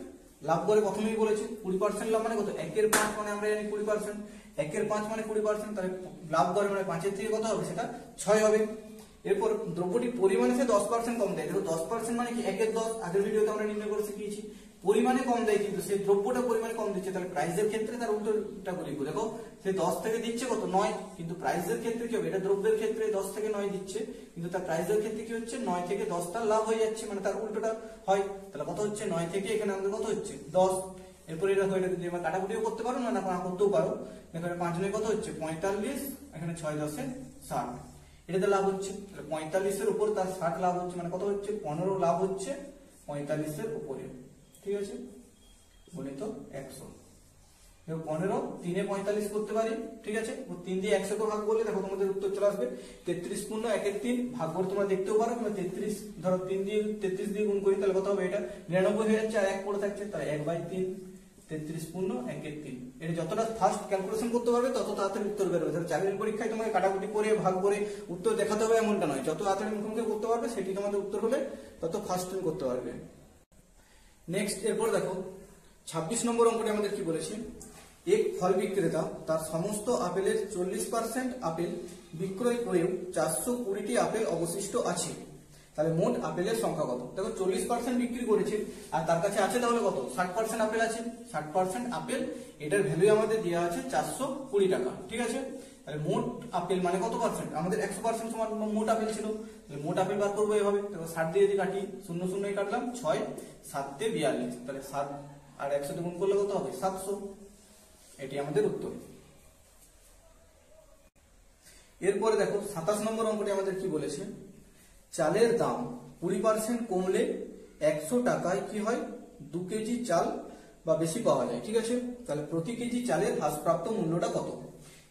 লাভ করে প্রথমেই বলেছে। 20% লাভ মানে কত, 1/5 মানে আমরা জানি 20%, 1/5 মানে 20%, তাহলে লাভ করে মানে 5 থেকে কত হবে, সেটা 6 হবে। এরপর দ্রব্যটি পরিমাণে সে 10% কম দেয়। দেখো 10% মানে কি 1/10, আগের ভিডিওতে আমরা নির্ণয় করে শিখিয়েছি। পরিমাণে কম দেয় কিন্তু সে দ্রব্যটা পরিমাণে কম দিচ্ছে, তাহলে প্রাইসের ক্ষেত্রে তার উল্টোটা করি। দেখো সে 10 থেকে দিচ্ছে কত 9, কিন্তু প্রাইসের ক্ষেত্রে কি হবে, এটা দ্রব্যের ক্ষেত্রে 10 থেকে 9 দিচ্ছে, কিন্তু তার প্রাইসের ক্ষেত্রে কি হচ্ছে 9 থেকে 10 তার লাভ হয়ে যাচ্ছে, মানে তার উল্টোটা হয়। তাহলে কত হচ্ছে 9 থেকে এখানে আমাদের কত হচ্ছে 10। এরপর এটা হয়ে যদি আমরা কাটাকুটিও করতে পারো, না করতেও পারো। দেখো 5 9 কত হচ্ছে 45, এখানে 6 10 60, এটাতে লাভ হচ্ছে। তাহলে 45 এর উপর তার 60 লাভ হচ্ছে, মানে কত হচ্ছে 15 লাভ হচ্ছে 45 এর উপরে। ঠিক আছে, গুণিত 100। দেখো 15 3 এ 45 করতে পারি। ঠিক আছে, 3 দিয়ে 100 কে ভাগ করলে দেখো তোমাদের উত্তর চলে আসবে 33 পূর্ণ 1/3। ভাগ করে তোমরা দেখতেও পারো, কিংবা 33 ধরো 3 দিয়ে 33 দিয়ে গুণ করি, তাহলে কত হবে, এটা 99 হয়ে যাচ্ছে, আর 1 পড়ে থাকছে, তাহলে 1/3 33 পূর্ণ 1/3। এটা যতটা ফাস্ট ক্যালকুলেশন করতে পারবে তত তাড়াতাড়ি উত্তর বের হবে। চাকরির পরীক্ষায় তোমাকে কাটাকুটি করে ভাগ করে উত্তর দেখাতে হবে এমনটা নয়, যত তাড়াতাড়ি মুখোমুখি করতে পারবে সেটি তোমাদের উত্তর হলে তত ফাস্ট তুমি করতে পারবে। নেক্সট এরপর দেখো 26 নম্বর অঙ্কটি আমাদের কি বলেছে, এক ফল বিক্রেতা তার সমস্ত আপেলের 40% আপেল বিক্রয় করেও 420টি আপেল অবশিষ্ট আছে, তাহলে মোট আপেলের সংখ্যা কত। দেখো 40% বিক্রি করেছে আর তার কাছে আছে তাহলে কত 60% আপেল আছে। 60% আপেল, এটার ভ্যালু আমাদের দেওয়া আছে 420 টাকা। ঠিক আছে, তাহলে মোট আপেল মানে কত পার্সেন্ট, আমাদের 100% সমান মোট আপেল ছিল, তাহলে মোট আপেল বার করবো এভাবে। দেখো 60 দিয়ে যদি কাটি, 0 0 কাটলাম, 6 7 তে 42, তাহলে 7 আর 100 তে গুণ করলে কত হবে 700। এটি আমাদের উত্তর। এরপরে দেখো 27 নম্বর অঙ্কটি আমাদের কি বলেছে, চালের দাম 20% কমলে 100 টাকায় কি হয় 2 কেজি চাল বা বেশি পাওয়া যায়। ঠিক আছে, তাহলে প্রতি কেজি চালের হ্রাসপ্রাপ্ত মূল্যটা কত।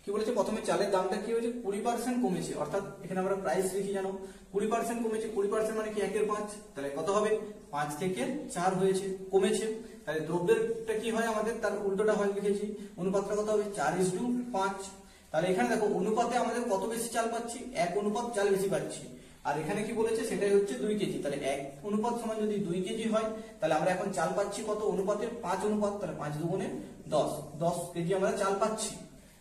কি বলেছে, প্রথমে চালের দামটা কি হয়েছে 20% কমেছে, অর্থাৎ এখানে আমরা প্রাইস লিখি জানো 20% কমেছে। 20% মানে কি 1/5, তাহলে কত হবে 5 থেকে 4 হয়েছে, কমেছে। তাহলে দ্রব্যেরটা কি হয় আমাদের, তার উল্টোটা হয়, লিখেছি অনুপাতটা কত হবে 4:5। তাহলে এখানে দেখো অনুপাতে আমাদের কত বেশি চাল পাচ্ছি, 1 অনুপাত চাল বেশি পাচ্ছি। আর এখানে কি বলেছে, সেটাই হচ্ছে 2 কেজি। তাহলে 1 অনুপাত সমান যদি 2 কেজি হয়, তাহলে আমরা এখন চাল পাচ্ছি কত অনুপাতে 5 অনুপাত, তাহলে 5 দুগুণে 10 কেজি আমরা চাল পাচ্ছি।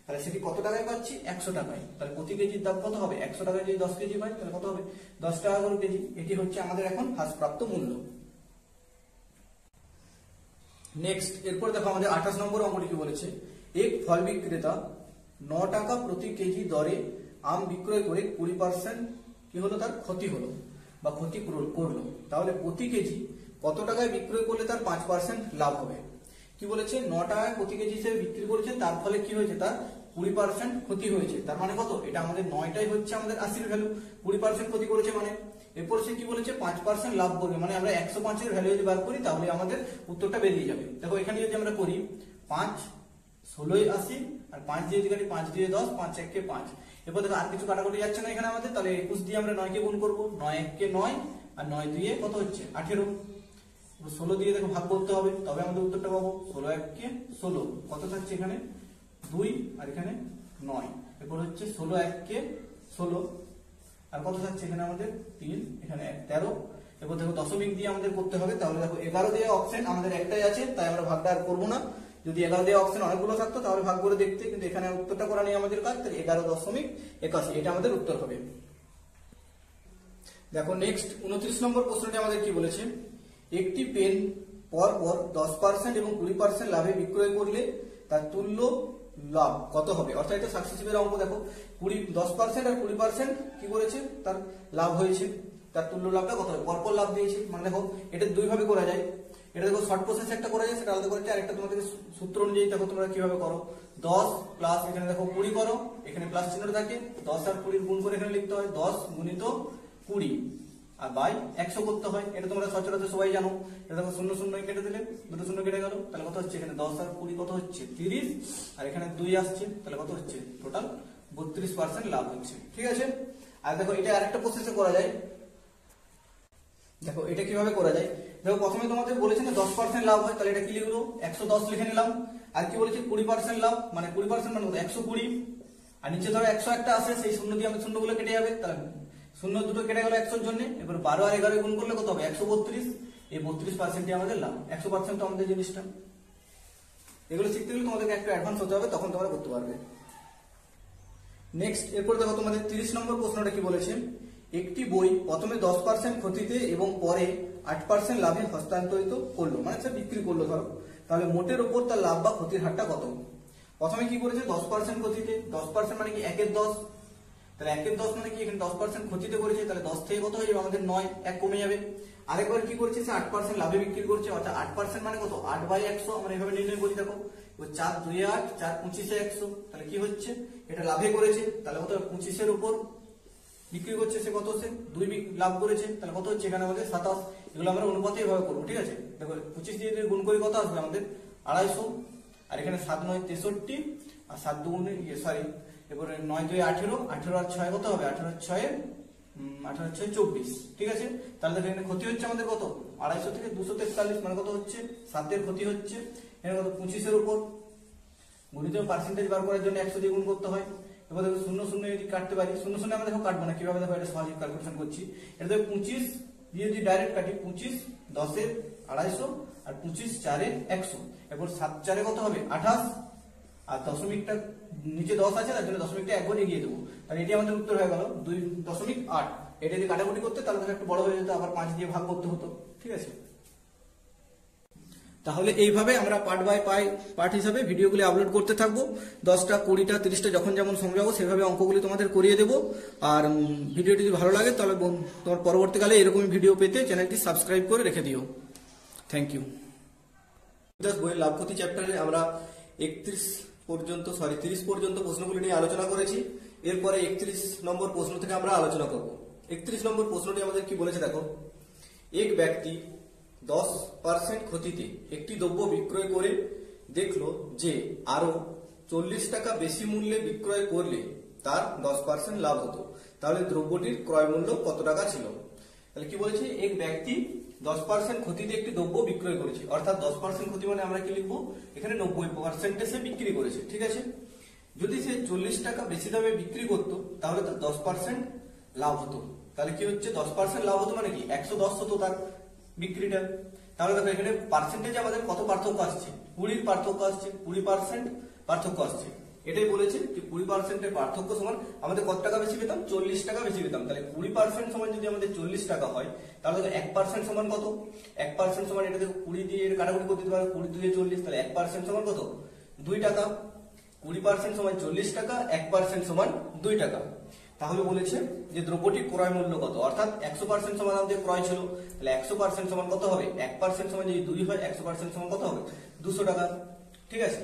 তাহলে সেটি কত টাকায় পাচ্ছি 100 টাকায়। তাহলে প্রতি কেজির দাম কত হবে, 100 টাকায় যদি 10 কেজি পাই তাহলে কত হবে 10 টাকা করে কেজি। এটি হচ্ছে আমাদের এখন হ্রাসপ্রাপ্ত মূল্য। নেক্সট এরপর দেখো আমাদের 28 নম্বর অঙ্কটি কি বলেছে, এক ফল বিক্রেতা 9 টাকা প্রতি কেজি দরে আম বিক্রয় করে 20% কি হলো, তার ক্ষতি হলো বা ক্ষতি করলো, তাহলে প্রতি কেজি কত টাকায় বিক্রয় করলে তার 5% লাভ হবে। কি বলেছে, 9 টাকায় প্রতি কেজি হিসেবে বিক্রি করেছে, তার ফলে কি হয়েছে, তার 20% ক্ষতি হয়েছে। তার মানে কত, এটা আমাদের 9টাই হচ্ছে আমাদের 80 ভ্যালু, 20% ক্ষতি করেছে মানে। এরপর সে কি বলেছে 5% লাভ করবে, মানে আমরা 105 এর ভ্যালু যদি বার করি তাহলে আমাদের উত্তরটা বেরিয়ে যাবে। দেখো এখানে যদি আমরা করি 5 16 80 আর 5 দিয়ে যদি কাটি 5 দিয়ে 10, 5 1 কে 5। এরপর দেখো আর কিছু কাটাকুটি যাচ্ছে না এখানে আমাদের, তাহলে 21 দিয়ে আমরা 9 কে গুণ করবো, 9 1 কে 9 আর 9 2 কত হচ্ছে 18। 16 দিয়ে দেখো ভাগ করতে হবে, তবে আমাদের উত্তরটা পাবো। 16 1 কে 16, কত থাকছে এখানে 2 আর এখানে 9। এরপর হচ্ছে 16 1 কে 16 আর কত থাকছে এখানে আমাদের 3, এখানে 13। এরপর দেখো দশমিক দিয়ে আমাদের করতে হবে, তাহলে দেখো 11 দিয়ে অপশন আমাদের একটাই আছে, তাই আমরা ভাগটা আর করবো না। যদি 11 দিয়ে অপশন অনেকগুলো থাকতো তাহলে ভাগ করে দেখতে, কিন্তু এখানে উত্তরটা করা নেই আমাদের কাজ, তাহলে 11.81 এটা আমাদের উত্তর হবে। দেখো নেক্সট 29 নম্বর প্রশ্নটি আমাদের কি বলেছে, একটি পেন পর 10% এবং 20% লাভে বিক্রয় করলে তার তুল্য লাভ কত হবে। অর্থাৎ এটা সাকসেসিভের অঙ্ক। দেখো 10% আর 20% কি করেছে, তার লাভ হয়েছে, তার তুল্য লাভটা কত হবে, পরপর লাভ দিয়েছে। মানে দেখো এটা দুই ভাবে করা যায়, এটা দেখো শর্ট প্রসেস একটা করা যায়, সেটা আলাদা করেছে, আরেকটা তোমাদের সূত্র অনুযায়ী দেখো তোমরা কিভাবে করো। 10 প্লাস এখানে দেখো 20 করো, এখানে প্লাস চিহ্নটা থাকে, 10 আর 20 গুণ করে এখানে লিখতে হয় 10 গুণিত 20 আর বাই 100 করতে হয়। এটা তোমরা সচরাচর সবাই জানো। এটা দেখো 0 0 কেটে দিলে, দুটো শূন্য কেটে গেল, তাহলে কত হচ্ছে এখানে 10 আর 20 কত হচ্ছে 30, আর এখানে 2 আসছে, তাহলে কত হচ্ছে টোটাল 32% লাভ হচ্ছে। ঠিক আছে, আর দেখো এটা আরেকটা প্রসেসে করা যায়। দেখো এটা কিভাবে করা যায়, দেখো প্রথমে তোমাদের বলেছে না 10% লাভ হয়, তাহলে এটা কি লিখলো 110 লিখে নিলাম। আর কি বলেছে 20% লাভ, মানে 20% মানে 120, আর নিচে ধরো 100 একটা আসে, সেই শূন্য দিয়ে আমাদের শূন্যগুলো কেটে যাবে, তাহলে শূন্য দুটো কেটে গেল 100 এর জন্য। এবার 12 আর 11 গুণ করলে কত হবে 132, এই 32% আমাদের লাভ, 100% তো আমাদের জিনিসটা। এগুলো শিখতে গেলে তোমাদেরকে একটু অ্যাডভান্স হতে হবে, তখন তোমরা করতে পারবে। নেক্সট এরপর দেখো তোমাদের 30 নম্বর প্রশ্নটা কি বলেছে, একটি বই প্রথমে 10% ক্ষতিতে এবং পরে 8% লাভে হস্তান্তরিত করলো, মানে সে বিক্রি করলো ধরো, তাহলে মোটের উপর তার লাভ বা ক্ষতির হারটা কত? প্রথমে কি করেছে 10% ক্ষতিতে, 10% মানে কি 1/10, তাহলে 1/10 মানে কি এখানে 10% ক্ষতিতে করেছে, তাহলে 10 থেকে কত হয়ে যাবে আমাদের 9, 1 কমে যাবে। আরেকবার কি করেছে সে 8% লাভে বিক্রি করছে, অর্থাৎ 8% মানে কত 8/100, আমরা এভাবে নির্ণয় করি। দেখো 4 2 8, 4 25 100, তাহলে কি হচ্ছে এটা লাভে করেছে, তাহলে কত 25 এর উপর বিক্রি করছে সে কত, সে 2 লাভ করেছে, তাহলে কত হচ্ছে এখানে আমাদের 27। এগুলো আমরা অনুপাতে এভাবে করবো, ঠিক আছে। দেখো 25 দিয়ে গুণ করে কত আসবে আমাদের 250, আর এখানে 7 9 63, আর 7 2 সরি এবারে 9 2 18, 18 আর 6 কত হবে, 18 6 24, ঠিক আছে। তাহলে দেখো এখানে ক্ষতি হচ্ছে আমাদের কত 250 থেকে 243, মানে কত হচ্ছে 7 এর ক্ষতি হচ্ছে, এখানে কত 25 এর উপর গুণিত পার্সেন্টেজ বার করার জন্য 100 দিয়ে গুণ করতে হয়। এবার দেখো 0 0 যদি কাটতে পারি, 0 0 আমরা দেখো কাটবো না, কিভাবে দেখো এটা সহজে ক্যালকুলেশন করছি। এটা দেখো 25 দিয়ে যদি ডাইরেক্ট কাটি, 25 10 এর 250 আর 25 4 এর 100, এরপর 7 4 এ কত হবে 28, আর দশমিকটা নিচে 10 আছে তার জন্য দশমিকটা একবার এগিয়ে দেবো, তাহলে এটি আমাদের উত্তর হয়ে গেল 2.8। এটা যদি কাটাকুটি করতে তাহলে একটু বড় হয়ে যেত, আবার 5 দিয়ে ভাগ করতে হতো, ঠিক আছে। তাহলে এইভাবে আমরা পার্ট বাই পার্ট হিসাবে ভিডিওগুলি আপলোড করতে থাকবো, 10টা 20টা 30টা যখন যেমন সময় যাবো সেভাবে অঙ্কগুলি তোমাদের করিয়ে দেবো। আর ভিডিওটি যদি ভালো লাগে তাহলে তোমার পরবর্তীকালে এরকমই ভিডিও পেতে চ্যানেলটি সাবস্ক্রাইব করে রেখে দিও। Thank you. বইয়ের লাভ ক্ষতি চ্যাপ্টারে আমরা 30 পর্যন্ত প্রশ্নগুলি নিয়ে আলোচনা করেছি। এরপরে 31 নম্বর প্রশ্ন থেকে আমরা আলোচনা করব। 31 নম্বর প্রশ্নটি আমাদের কি বলেছে দেখো, এক ব্যক্তি 10% ক্ষতিতে একটি দ্রব্য বিক্রয় করে দেখলো যে আরো 40 টাকা বেশি মূল্যে বিক্রয় করলে তার 10% লাভ হতো, তাহলে দ্রব্যটির ক্রয় মূল্য কত টাকা ছিল? তাহলে কি বলেছে, এক ব্যক্তি 10% ক্ষতিতে একটি দ্রব্য বিক্রয় করেছে, অর্থাৎ 10% ক্ষতি মানে আমরা কি লিখবো এখানে 90% সে বিক্রি করেছে, ঠিক আছে। যদি সে 40 টাকা বেশি দামে বিক্রি করতো তাহলে তার 10% লাভ হতো, তাহলে কি হচ্ছে 10% লাভ হতো মানে কি 110 হতো তার বিক্রিটা। তাহলে দেখো এখানে পার্সেন্টেজ আমাদের কত পার্থক্য আসছে, 20 পার্থক্য আসছে, 20% পার্থক্য আসছে। এটাই বলেছে যে 20% এর পার্থক্য সমান আমাদের কত টাকা বেশি পেতাম, 40 টাকা বেশি পেতাম। তাহলে 20% সমান যদি আমাদের 40 টাকা হয় তাহলে 1% সমান কত, 1% সমান এটা দেখো 20 দিয়ে কাটাকুটি করতে দিতে পারো, 20 2 40, তাহলে 1% সমান কত 2 টাকা। 20% সমান 40 টাকা, 1% সমান 2 টাকা। তাহলে বলেছে যে দ্রব্যটির ক্রয় মূল্য কত, অর্থাৎ 100% সমান আমাদের ক্রয় ছিল, তাহলে 100% সমান কত হবে, 1% সমান যদি 2 হয় 100% সমান কত হবে 200 টাকা, ঠিক আছে।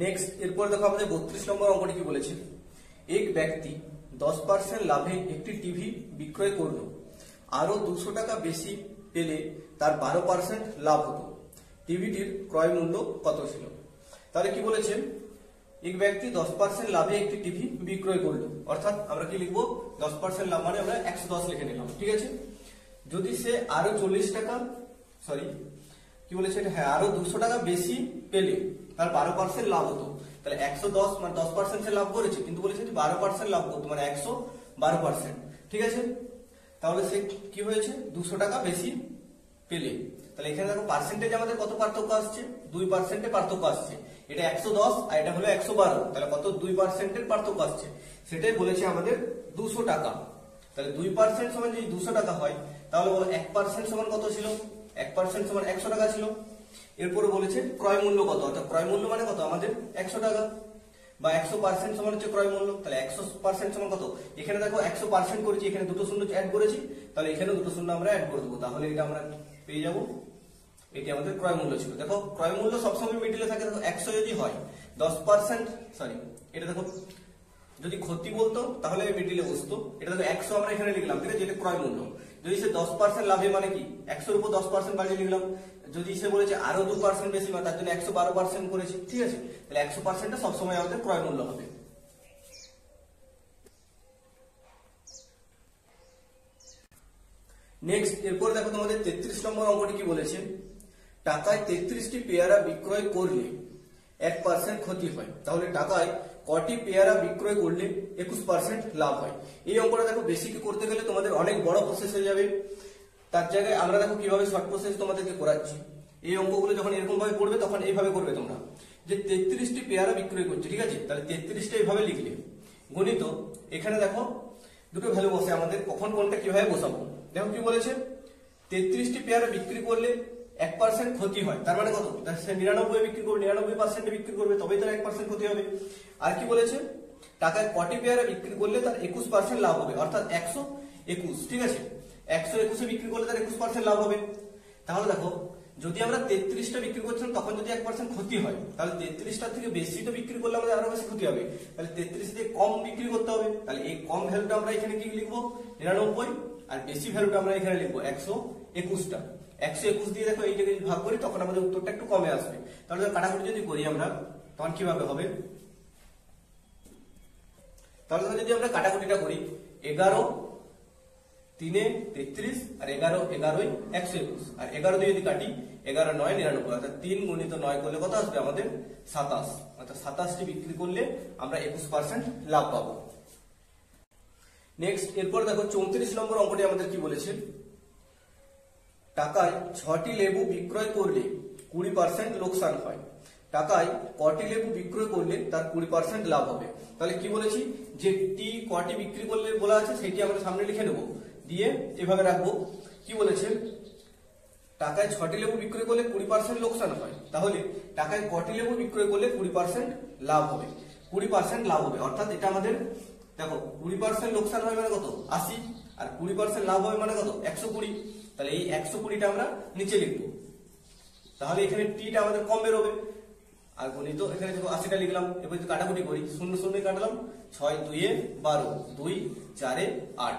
নেক্সট এরপর দেখো আমাদের 32 নম্বর অঙ্কটি কি বলেছে, এক ব্যক্তি 10% লাভে একটি টিভি বিক্রয় করলো, আরো 200 টাকা বেশি পেলে তার 12% লাভ হতো, টিভিটির ক্রয় মূল্য কত ছিল? তাহলে কি বলেছে, এক ব্যক্তি 10% লাভে একটি টিভি বিক্রয় করলো, অর্থাৎ আমরা কি লিখবো 10% লাভ মানে আমরা 110 লিখে নিলাম, ঠিক আছে। যদি সে আরো 40 টাকা কি বলেছে, হ্যাঁ আরো 200 টাকা বেশি পেলে তার 12% লাভ হতো, তাহলে 110 মানে 10% সে লাভ করেছে, কিন্তু বলেছে যে 12% লাভ করতো মানে 112%, ঠিক আছে। তাহলে সে কি হয়েছে 200 টাকা বেশি পেলে, তাহলে এখানে দেখো পার্সেন্টেজ আমাদের কত পার্থক্য আসছে, 2% পার্থক্য আসছে, এটা 110 আর এটা হলো 112, তাহলে কত 2% পার্থক্য আসছে, সেটাই বলেছে আমাদের 200 টাকা। তাহলে 2% সমান যদি 200 টাকা হয় তাহলে বলো 1% সমান কত ছিল, 1% সমান 100 টাকা ছিল। এরপরে বলেছে ক্রয় মূল্য কত, অর্থাৎ ক্রয় মূল্য মানে কত আমাদের 100 টাকা, বা 100% সমান হচ্ছে ক্রয় মূল্য, তাহলে 100% সমান কত, এখানে দেখো 100% করেছি, এখানে দুটো শূন্য অ্যাড করেছি, তাহলে এখানেও দুটো শূন্য আমরা অ্যাড করে দেবো, তাহলে এটা আমরা পেয়ে যাবো এটি আমাদের ক্রয় মূল্য ছিল। দেখো ক্রয় মূল্য সবসময় মিডিলে থাকে, দেখো 100 যদি হয় 10% এটা দেখো যদি ক্ষতি বলতো তাহলে মিডিলে বসতো, এটা দেখো 100 আমরা এখানে লিখলাম, ঠিক আছে, এটা ক্রয় মূল্য। যদি সে 10% লাভে মানে কি 100 এর উপর 10% বাড়িয়ে লিখলাম, যদি সে বলেছে আরো 2% বেশি মানে তার জন্য 112% করেছি, ঠিক আছে। তাহলে 100%টা সবসময় আমাদের ক্রয় মূল্য হবে। নেক্সট এরপর দেখো তোমাদের 33 নম্বর অঙ্কটি কি বলেছে, টাকায় 33টি পেয়ারা বিক্রয় করলে 1% ক্ষতি হয়, তাহলে টাকায় কটি পেয়ারা বিক্রয় করলে 21% লাভ হয়। এই অঙ্কটা দেখো বেসিক করতে গেলে তোমাদের অনেক বড় প্রসেস হয়ে যাবে, তার জায়গায় আমরা দেখো কিভাবে শর্ট প্রসেস তোমাদেরকে করাচ্ছি। এই অঙ্কগুলো যখন এরকম ভাবে পড়বে তখন এইভাবে করবে তোমরা, যে 33টি পেয়ারা বিক্রয় করছে, ঠিক আছে, তাহলে 33টা এইভাবে লিখলে গণিত, এখানে দেখো দুটো ভ্যালু বসে আমাদের, কখন কোনটা কিভাবে বসাবো। দেখো কি বলেছে, 33টি পেয়ারা বিক্রি করলে 1% ক্ষতি হয়, তার মানে কত, সে 99 বিক্রি করবে, 99% বিক্রি করবে, তবেই তার 1% ক্ষতি হবে। আর কি বলেছে, টাকায় কটি পেয়ারা বিক্রি করলে তার 21% লাভ হবে, অর্থাৎ 121, ঠিক আছে, 121 বিক্রি করলে তার 21% লাভ হবে। তাহলে দেখো যদি আমরা 33টা বিক্রি করছিলাম তখন যদি 1% ক্ষতি হয়, তাহলে 33টার থেকে বেশি তো বিক্রি করলে আমাদের আরো বেশি ক্ষতি হবে, তাহলে 33 থেকে কম বিক্রি করতে হবে। তাহলে এই কম ভ্যালুটা আমরা এখানে কি লিখবো, 99, আর বেশি ভ্যালুটা আমরা এখানে লিখবো 121টা। 121 দিয়ে দেখো এইটাকে যদি ভাগ করি তখন আমাদের উত্তরটা একটু কমে আসবে। তাহলে কাটাকুটি যদি করি আমরা তখন কিভাবে হবে, তাহলে যদি আমরা কাটাকুটিটা করি, 11 3 33 আর 11 11 121, আর 11 দিয়ে যদি কাটি 11 9 99, অর্থাৎ 3 গুণিত 9 করলে কত আসবে আমাদের 27, অর্থাৎ 27টি বিক্রি করলে আমরা 21% লাভ পাবো। নেক্সট এরপর দেখো 34 নম্বর অঙ্কটি আমাদের কি বলেছে, টাকায় 6টি লেবু বিক্রয় করলে 20% লোকসান হয়, টাকায় কটি লেবু বিক্রয় করলে তার 20% লাভ হবে। তাহলে কি বলেছি, যে টি কটি বিক্রি করলে বলা আছে সেটি আমরা সামনে লিখে নেব, দিয়ে এভাবে রাখবো। কি বলেছে, টাকায় 6টি লেবু বিক্রয় করলে 20% লোকসান হয়, তাহলে টাকায় কটি লেবু বিক্রয় করলে 20% লাভ হবে, 20% লাভ হবে, অর্থাৎ এটা আমাদের দেখো 20% লোকসান হয় মানে কত 80, আর 20% লাভ হবে মানে কত 120, তাহলে এই 120টা আমরা নিচে লিখবো, তাহলে এখানে টিটা আমাদের কম বেরোবে। আর গণিত এখানে দেখো 80টা লিখলাম, এবার যদি কাটাকুটি করি 0 0 কাটলাম, 6 2 12 2 4 8,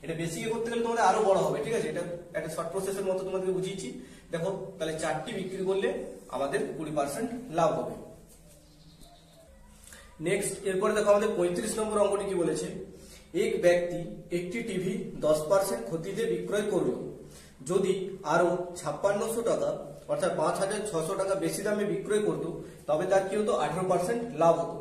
এটা বেসিকে করতে গেলে তোমাদের আরো বড় হবে, ঠিক আছে, এটা একটা শর্ট প্রসেসের মতো তোমাদেরকে বুঝিয়েছি। দেখো তাহলে 4টি বিক্রি করলে আমাদের 20% লাভ হবে। নেক্সট এরপরে দেখো আমাদের 35 নম্বর অঙ্কটি কি বলেছে, এক ব্যক্তি একটি টিভি 10% ক্ষতিতে বিক্রয় করলো, যদি আরো 5600 টাকা অর্থাৎ 5600 টাকা বেশি দামে বিক্রয় করতো তবে তার কি হতো 18% লাভ হতো।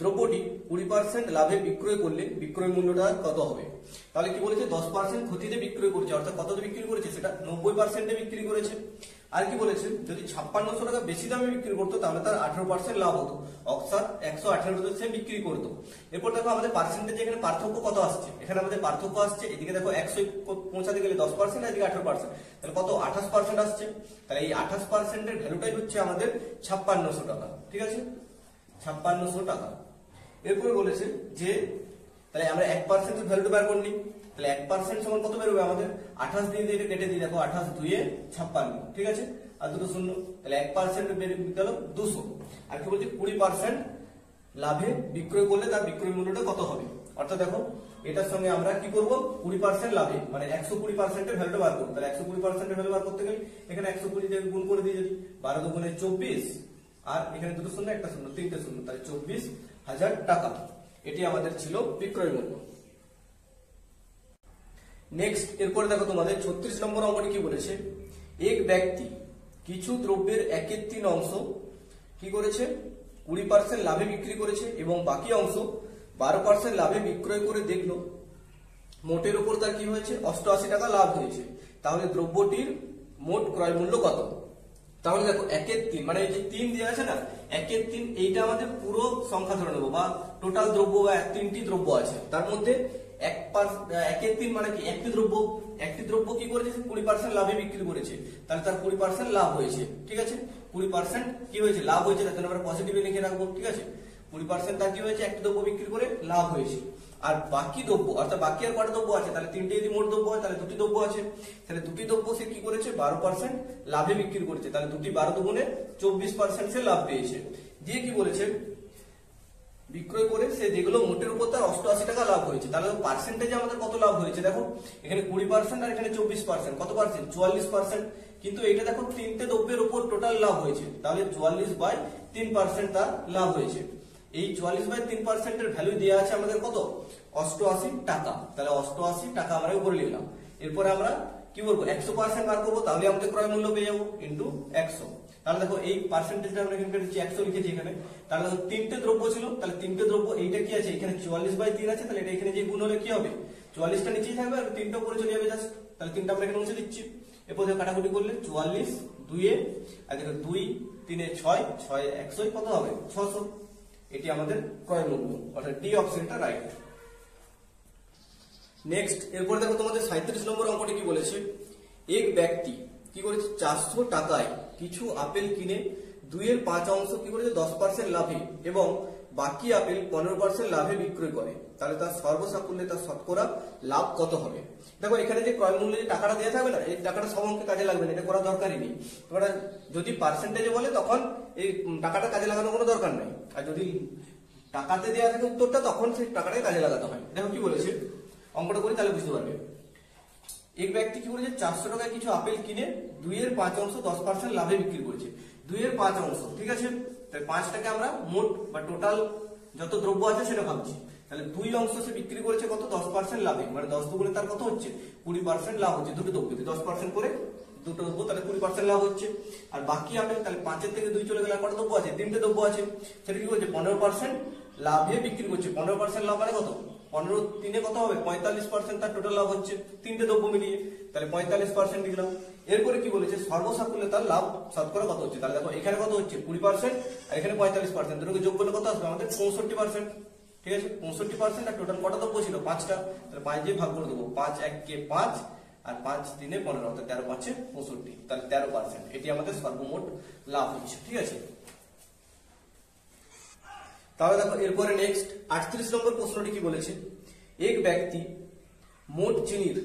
দ্রব্যটি 20% লাভে বিক্রয় করলে বিক্রয় মূল্যটা কত হবে। তাহলে কি বলেছে, 10% ক্ষতিতে বিক্রয় করেছে, অর্থাৎ কততে বিক্রি করেছে, সেটা 90% বিক্রি করেছে। আর কি বলেছে, যদি 5600 টাকা বেশি দামে বিক্রি করতো তাহলে তার 18% লাভ হতো, অর্থাৎ 118 সে বিক্রি করতো। এরপর দেখো আমাদের পার্সেন্টেজ এখানে পার্থক্য কত আসছে, এখানে আমাদের পার্থক্য আসছে, এদিকে দেখো 100 পৌঁছাতে গেলে 10%, এদিকে 18%, তাহলে কত 28% আসছে। তাহলে এই 28% এর ভ্যালুটাই হচ্ছে আমাদের 5600 টাকা, ঠিক আছে, 5600 টাকা। এরপরে বলেছে যে তাহলে আমরা 1% এর ভ্যালুটা বের করে নিই, তাহলে 1% সমান কত বেরোবে আমাদের 28 দিয়ে এটা কেটে দিই, দেখো 28 2 56, ঠিক আছে, আর দুটো শূন্য, তাহলে 1% বেরিয়ে গেল 200। আর কি বলছি, 20% লাভে বিক্রয় করলে তার বিক্রয় মূল্যটা কত হবে, অর্থাৎ দেখো এটার সঙ্গে আমরা কি করব, 20% লাভে মানে 120% এর ভ্যালুটা বার করব। তাহলে 120% এর ভ্যালু বার করতে গেলে এখানে 120 দিয়ে গুণ করে দিই, যদি 12 দুগুণে 24, আর এখানে দুটো শূন্য একটা শূন্য তিনটে শূন্য, তাহলে 24,000 টাকা, এটি আমাদের ছিল বিক্রয় মূল্য। নেক্সট এরপরে দেখো তোমাদের 36 নম্বর অঙ্কটি কি বলেছে, এক ব্যক্তি কিছু দ্রব্যের 1/3 অংশ কি করেছে 20% লাভে বিক্রি করেছে এবং বাকি অংশ 12% লাভে বিক্রয় করে দেখলো মোটের উপর তার কি হয়েছে 88 টাকা লাভ হয়েছে, তাহলে দ্রব্যটির মোট ক্রয় মূল্য কত। তাহলে দেখো 1/3 মানে এই যে 3 দেওয়া আছে না, 1/3 এইটা আমাদের পুরো সংখ্যা ধরে নেবো, বা টোটাল দ্রব্য বা 3টি দ্রব্য আছে তার মধ্যে 1/3 মানে কি একটি দ্রব্য কি করেছে 20% লাভে বিক্রি করেছে, তাহলে তার 20% লাভ হয়েছে, ঠিক আছে, 20% কি হয়েছে লাভ হয়েছে, তার জন্য আমরা পজিটিভলি লিখে রাখবো, ঠিক আছে, 20% তার কি হয়েছে একটি দ্রব্য বিক্রি করে লাভ হয়েছে। আর বাকি দ্রব্য অর্থাৎ বাকি আর কটা দ্রব্য আছে, তাহলে 3টে যদি মোট দ্রব্য হয় তাহলে 2টি দ্রব্য আছে, তাহলে 2টি দ্রব্য সে কি করেছে 12% লাভে বিক্রি করেছে, তাহলে 2টি 12 দুগুণে 24% সে লাভ পেয়েছে। দিয়ে কি বলেছে, বিক্রয় করে সে দেখলো মোটের উপর তার 88 টাকা লাভ হয়েছে, তাহলে পার্সেন্টেজে আমাদের কত লাভ হয়েছে, দেখো এখানে 20% আর এখানে 24%, কত পার্সেন্ট 44%, কিন্তু এটা দেখো 3টে দ্রব্যের উপর টোটাল লাভ হয়েছে, তাহলে 44/3% তার লাভ হয়েছে। এই 44/3% এর ভ্যালু দেওয়া আছে আমাদের কত 88 টাকা, তাহলে 88 টাকা আমরা উপরে লিখলাম। এরপরে আমরা কি করবো 100% বার করবো, তাহলে আমাদের ক্রয় মূল্য পেয়ে যাবো ইন্টু 100, তাহলে দেখো এই পার্সেন্টেজটা আমরা এখানে লিখেছি 100 লিখেছি এখানে। তাহলে দেখো তিনটে দ্রব্য ছিল, তাহলে তিনটে দ্রব্য এইটা কি আছে এখানে 44/3 আছে, তাহলে এটা এখানে যে গুণ হলে কি হবে 44টা নিচেই থাকবে আর তিনটা উপরে চলে যাবে জাস্ট। তাহলে তিনটা আমরা এখানে মুছে দিচ্ছি। এরপর দেখো কাটাকুটি করলে 44 2 আর দেখো 2 3 6 6 100 কত হবে 600। এটি আমাদের ক্রয় মূল্য, অর্থাৎ ডি অপশনটা রাইট। নেক্সট এরপর দেখো তোমাদের 37 নম্বর অঙ্কটি কি বলেছে, এক ব্যক্তি কি করেছে 400 টাকায় কিছু আপেল কিনে 2/5 অংশ কি করেছে 10% লাভে এবং বাকি আপেল 15% লাভে বিক্রয় করে, তাহলে তার সর্বসাকুল্যে তার শতকরা লাভ কত হবে। দেখো এখানে যে ক্রয় মূল্যে যে টাকাটা দেওয়া থাকবে না, এই টাকাটা সব অঙ্কে কাজে লাগবে না, এটা করা দরকারই নেই। তোমরা যদি পার্সেন্টেজে বলে তখন এই টাকাটা কাজে লাগানোর কোনো দরকার নেই, আর যদি টাকাতে দেওয়া থাকে উত্তরটা তখন সেই টাকাটাকে কাজে লাগাতে হয়। দেখো কি বলেছে অঙ্কটা করি তাহলে বুঝতে পারবে। এক ব্যক্তি কি করেছে 400 টাকায় কিছু আপেল কিনে 2/5 অংশ 10% লাভে বিক্রি করেছে। 2/5 অংশ, ঠিক আছে, তাই 5টাকে আমরা মোট বা টোটাল যত দ্রব্য আছে সেটা ভাবছি। তাহলে 2 অংশ সে বিক্রি করেছে কত 10% লাভে, মানে 10 দুগুণে তার কত হচ্ছে 20% লাভ হচ্ছে। দুটো দ্রব্যতে 10% করে দুটো দ্রব্য, তাহলে 20% লাভ হচ্ছে। আর বাকি আপেল তাহলে 5 থেকে 2 চলে গেলে আর কটা দ্রব্য আছে, তিনটে দ্রব্য আছে, সেটা কি করছে 15% লাভে বিক্রি করছে। 15% লাভ মানে কত 15 3 কত হবে 45% তার টোটাল লাভ হচ্ছে তিনটে দ্রব্য মিলিয়ে, তাহলে 45% লিখলাম। এরপরে কি বলেছে সর্বসাকুল্যে তার লাভ শতকরা কত হচ্ছে, তাহলে দেখো এখানে কত হচ্ছে 20% আর এখানে 45%, দুটোকে যোগ করলে কত আসবে আমাদের 65%। ঠিক আছে 65% আর টোটাল কটা দ্রব্য ছিল 5টা, তাহলে 5 দিয়ে ভাগ করে দেবো, 5 1 কে 5 আর 5 3 15, অর্থাৎ 13 5 65, তাহলে 13%। এটি আমাদের সর্বমোট লাভ হচ্ছে। ঠিক আছে, তাহলে দেখো এরপরে নেক্সট 38 নম্বর প্রশ্নটি কি বলেছে, এক ব্যক্তি মোট চিনির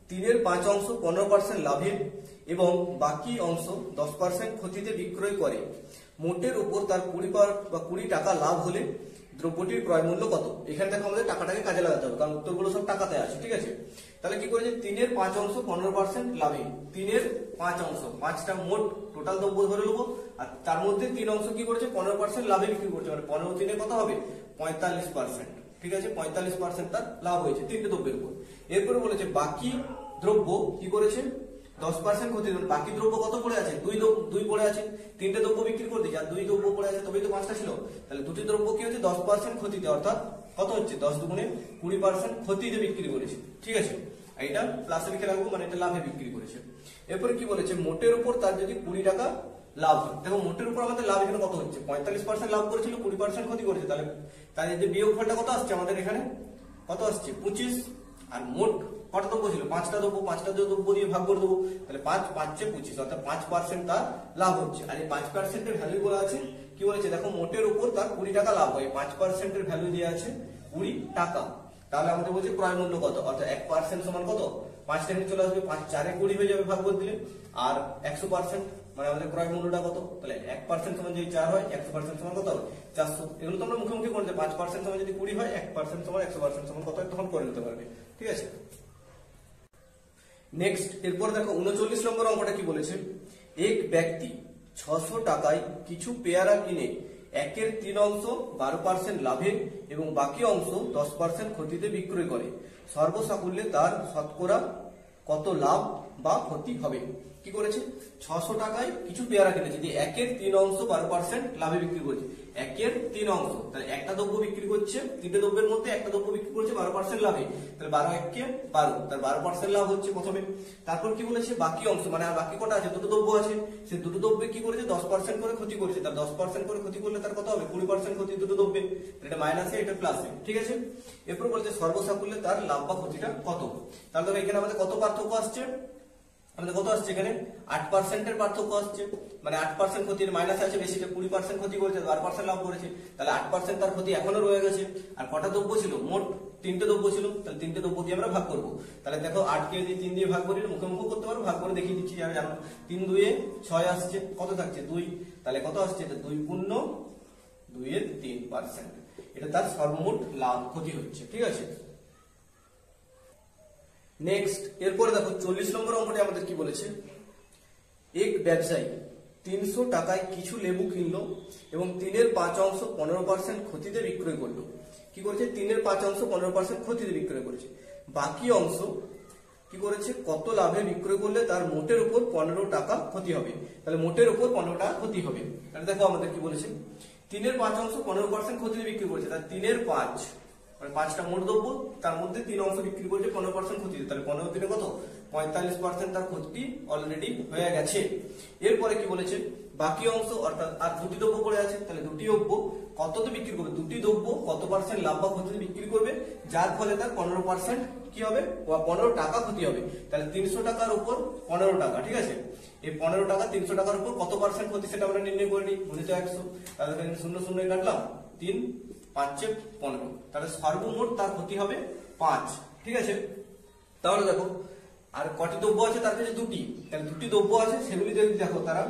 3/5 অংশ 15% লাভে এবং বাকি অংশ 10% ক্ষতিতে বিক্রয় করে, মোটের উপর তার 20 টাকা লাভ হলে দ্রব্যটির ক্রয় মূল্য কত। এখানে দেখো আমাদের টাকাটাকে কাজে লাগাতে হবে, কারণ উত্তরগুলো সব টাকাতে আছে। ঠিক আছে, তাহলে কি করেছে 3/5 অংশ 15% লাভে, 3/5 অংশ 5টা মোট টোটাল দ্রব্য ধরে নেবো, আর তার মধ্যে 3 অংশ কি করেছে 15% লাভে বিক্রি করছে, মানে 15 3 কত হবে 45%। ঠিক আছে 45% তার লাভ হয়েছে তিনটে দ্রব্যের উপর। এরপরে বলেছে বাকি দ্রব্য কি করেছে 10% ক্ষতি, বাকি দ্রব্য কত পড়ে আছে 2 পড়ে আছে, তিনটে দ্রব্য বিক্রি করে দিয়েছে আর 2 দ্রব্য পড়ে আছে, তবেই তো 5টা ছিল। তাহলে দুটি দ্রব্য কি হচ্ছে 10% ক্ষতিতে, অর্থাৎ কত হচ্ছে 10 দুগুণে 20% ক্ষতিতে বিক্রি করেছে। ঠিক আছে, এটা প্লাসে লিখে রাখবো, মানে এটা লাভে বিক্রি করেছে। এরপরে কি বলেছে মোটের উপর তার যদি 20 টাকা লাভ হয়, দেখো মোটের উপর আমাদের লাভ এখানে কত হচ্ছে 45% লাভ করেছিল 20% ক্ষতি করেছে, তাহলে তার যে বিয়োগফলটা কত আসছে আমাদের এখানে কত আসছে 25, আর মোট কত দ্রব্য ছিল 5টা দ্রব্য, 5টা দ্রব্য দিয়ে ভাগ করে দেবো, তাহলে 5 5 25, অর্থাৎ 5% তার লাভ হচ্ছে। আর এই 5% এর ভ্যালু বলা আছে কি বলেছে, দেখো মোটের উপর তার 20 টাকা লাভ হয়, 5% এর ভ্যালু দেওয়া আছে 20 টাকা। তাহলে আমাদের বলছে ক্রয় মূল্য কত, অর্থাৎ 1% সমান কত 5 টাকা চলে আসবে, 5 4 20 হয়ে যাবে ভাগ করে দিলে, আর 100% মানে আমাদের ক্রয় মূল্যটা কত, তাহলে 1% সমান যদি 4 হয় 100% সমান কত হবে 400। এগুলো তোমরা মুখোমুখি করতে 5% সমান যদি 20 হয় 1% সমান 100% সমান কত হয় তখন করে নিতে পারবে। ঠিক আছে, নেক্সট এরপর দেখো 39 নম্বর অঙ্কটা কি বলেছে, এক ব্যক্তি 600 টাকায় কিছু পেয়ারা কিনে 1/3 অংশ 12% লাভে এবং বাকি অংশ 10% ক্ষতিতে বিক্রয় করে, সর্বসাকুল্যে তার শতকরা কত লাভ বা ক্ষতি হবে। কি করেছে 600 টাকায় কিছু পেয়ারা কিনেছে, যে 1/3 অংশ 12% লাভে বিক্রি করেছে, 1/3 অংশ, তাহলে একটা দ্রব্য বিক্রি করছে, তিনটে দ্রব্যের মধ্যে একটা দ্রব্য বিক্রি করছে 12% লাভে, তাহলে 12 1 কে 12, তার 12% লাভ হচ্ছে প্রথমে। তারপর কি বলেছে বাকি অংশ, মানে আর বাকি কটা আছে দুটো দ্রব্য আছে, সেই দুটো দ্রব্যে কি করেছে 10% করে ক্ষতি করেছে, তার 10% করে ক্ষতি করলে তার কত হবে 20% ক্ষতি দুটো দ্রব্যে, এটা মাইনাসে এটা প্লাসে। ঠিক আছে, এরপর বলছে সর্বসাকুল্যে তার লাভ বা ক্ষতিটা কত। তাহলে এখানে আমাদের কত পার্থক্য আসছে, আমাদের কত আসছে এখানে 8% এর পার্থক্য আসছে, মানে 8% ক্ষতির মাইনাস আছে বেশিটা, 20% ক্ষতি করেছে 12% লাভ করেছে, তাহলে 8% তার ক্ষতি এখনো রয়ে গেছে। আর কটা দ্রব্য ছিল মোট 3টে দ্রব্য ছিল, তাহলে 3টে দ্রব্য দিয়ে আমরা ভাগ করবো। তাহলে দেখো 8 কে যদি 3 দিয়ে ভাগ করি মুখোমুখি করতে পারবো, ভাগ করে দেখিয়ে দিচ্ছি যারা জানো। 3 2 এ 6 আসছে, কত থাকছে 2, তাহলে কত আসছে এটা 2 পূর্ণ 2/3%, এটা তার সর্বমোট লাভ ক্ষতি হচ্ছে। ঠিক আছে, নেক্সট এরপরে দেখো 40 নম্বর অঙ্কটি আমাদের কি বলেছে, এক ব্যবসায়ী 300 টাকায় কিছু লেবু কিনলো এবং 3/5 অংশ 15% ক্ষতিতে বিক্রয় করলো। কি করেছে 3/5 অংশ 15% ক্ষতিতে বিক্রয় করেছে, বাকি অংশ কি কি করেছে, কত লাভে বিক্রয় করলে তার মোটের উপর 15 টাকা ক্ষতি হবে। তাহলে মোটের উপর 15 টাকা ক্ষতি হবে। তাহলে দেখো আমাদের কি বলেছে, 3/5 অংশ 15% ক্ষতিতে বিক্রি করেছে। তাহলে 3/5 মানে 5টা মোট দ্রব্য, তার মধ্যে 3 অংশ বিক্রি করেছে 15% ক্ষতিতে। তাহলে 15 দিনে কত, 45% তার ক্ষতি অলরেডি হয়ে গেছে। এরপরে কি বলেছে, বাকি অংশ অর্থাৎ আর দুটি দ্রব্য পড়ে আছে। তাহলে দুটি দ্রব্য কততে বিক্রি করবে, দুটি দ্রব্য কত পার্সেন্ট লাভ বা ক্ষতিতে বিক্রি করবে, যার ফলে তার 15% কি হবে, 15 টাকা ক্ষতি হবে। তাহলে 300 টাকার উপর 15 টাকা, ঠিক আছে। এই 15 টাকা 300 টাকার উপর কত পার্সেন্ট ক্ষতি সেটা আমরা নির্ণয় করে নিই, গুণিত 100। তাহলে এখানে 0 0 কাটলাম, 3 5 15, তাহলে সর্বমোট তার ক্ষতি হবে 5, ঠিক আছে। তাহলে দেখো আর কটি দ্রব্য আছে, তার কাছে দুটি। তাহলে দুটি দ্রব্য আছে, সেগুলি যদি দেখো তারা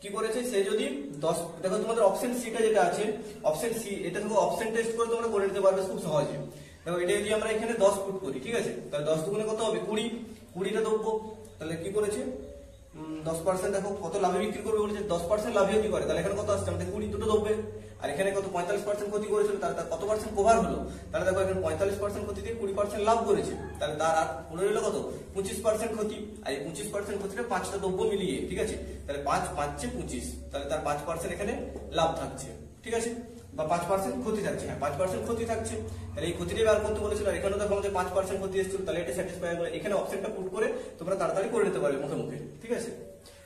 কি করেছে, সে যদি 10, দেখো তোমাদের অপশন সিটা যেটা আছে, অপশন সি, এটা থেকে অপশন টেস্ট করে তোমরা করে নিতে পারবে খুব সহজে। দেখো এটা যদি আমরা এখানে 10 ফুট করি, ঠিক আছে, তাহলে 10 দুগুণে কত হবে, 20, 20টা দ্রব্য। তাহলে কি করেছে, 10%, দেখো কত লাভে বিক্রি করবে বলেছে, 10% লাভে কি করে, তাহলে এখানে কত আসছে আমাদের 20, দুটো দ্রব্যে। আর এখানে কত 45% ক্ষতি করেছিল, তাহলে তার কত পার্সেন্ট কভার হলো, তাহলে দেখো এখানে 45% ক্ষতিতে 20% লাভ করেছে। তাহলে তার আর পড়ে রইল কত, 25% ক্ষতি। আর এই 25% ক্ষতিটা 5টা দ্রব্য মিলিয়ে, ঠিক আছে। তাহলে 5 5 25, তাহলে তার 5% এখানে লাভ থাকছে, ঠিক আছে, বা 5% ক্ষতি থাকছে। হ্যাঁ, 5% ক্ষতি থাকছে। তাহলে এই ক্ষতিটা বার করতে বলেছিল, আর এখানেও দেখো আমাদের 5% ক্ষতি এসেছিল। তাহলে এটা স্যাটিসফাই করে, এখানে অপশনটা পুট করে তোমরা তাড়াতাড়ি করে নিতে পারবে মুখে মুখে, ঠিক আছে।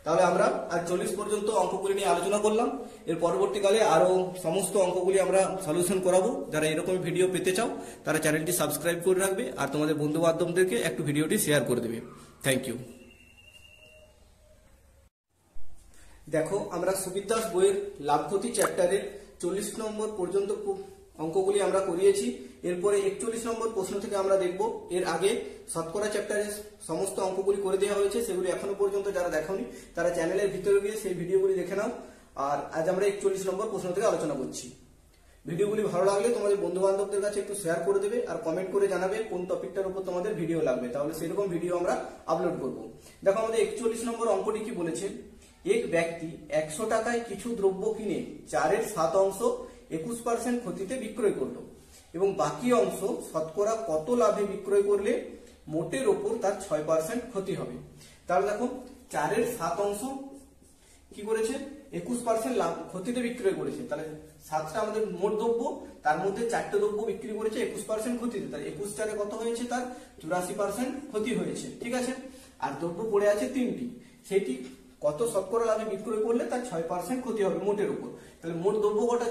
তাহলে আমরা আজ 40 পর্যন্ত অঙ্কগুলি নিয়ে আলোচনা করলাম। এর পরবর্তীকালে আরো সমস্ত অঙ্কগুলি আমরা সলিউশন করাবো। যারা এরকম ভিডিও পেতে চাও তারা চ্যানেলটি সাবস্ক্রাইব করে রাখবে, আর তোমাদের বন্ধু বান্ধবদেরকে একটু ভিডিওটি শেয়ার করে দেবে। Thank you. দেখো আমরা সুবিদ দাস বইয়ের লাভ ক্ষতি চ্যাপ্টারের 40 নম্বর পর্যন্ত অঙ্কগুলি আমরা করিয়েছি। এরপরে 41 নম্বর প্রশ্ন থেকে আমরা দেখব। এর আগে শতকরা চ্যাপ্টারের সমস্ত অঙ্কগুলি করে দেওয়া হয়েছে, সেগুলি এখনো পর্যন্ত যারা দেখোনি তারা চ্যানেলের ভিতরে গিয়ে সেই ভিডিওগুলি দেখে নাও। আর আজ আমরা 41 নম্বর প্রশ্ন থেকে আলোচনা করছি। ভিডিওগুলি ভালো লাগলে তোমাদের বন্ধু বান্ধবদের কাছে একটু শেয়ার করে দেবে, আর কমেন্ট করে জানাবে কোন টপিকটার উপর তোমাদের ভিডিও লাগবে, তাহলে সেরকম ভিডিও আমরা আপলোড করব। দেখো আমাদের 41 নম্বর অঙ্কটি কি বলেছে, এক ব্যক্তি 100 টাকায় কিছু দ্রব্য কিনে 4/7 অংশ 21% ক্ষতিতে বিক্রয় করলো, এবং বাকি অংশ শতকরা কত লাভে বিক্রয় করলে মোটের ওপর তার 6% ক্ষতি হবে। তাহলে দেখো 4/7 অংশ কি করেছে, 21% লাভ ক্ষতিতে বিক্রয় করেছে। তাহলে 7টা আমাদের মোট দ্রব্য, তার মধ্যে 4টে দ্রব্য বিক্রি করেছে 21% ক্ষতিতে। তাহলে 21 4 কত হয়েছে, তার 84% ক্ষতি হয়েছে, ঠিক আছে। আর দ্রব্য পড়ে আছে 3টি, সেটি কত শতকরা লাভে বিক্রয় করলে তার 6% ক্ষতি হবে মোটের উপর। তাহলে মোট দ্রব্য কটা,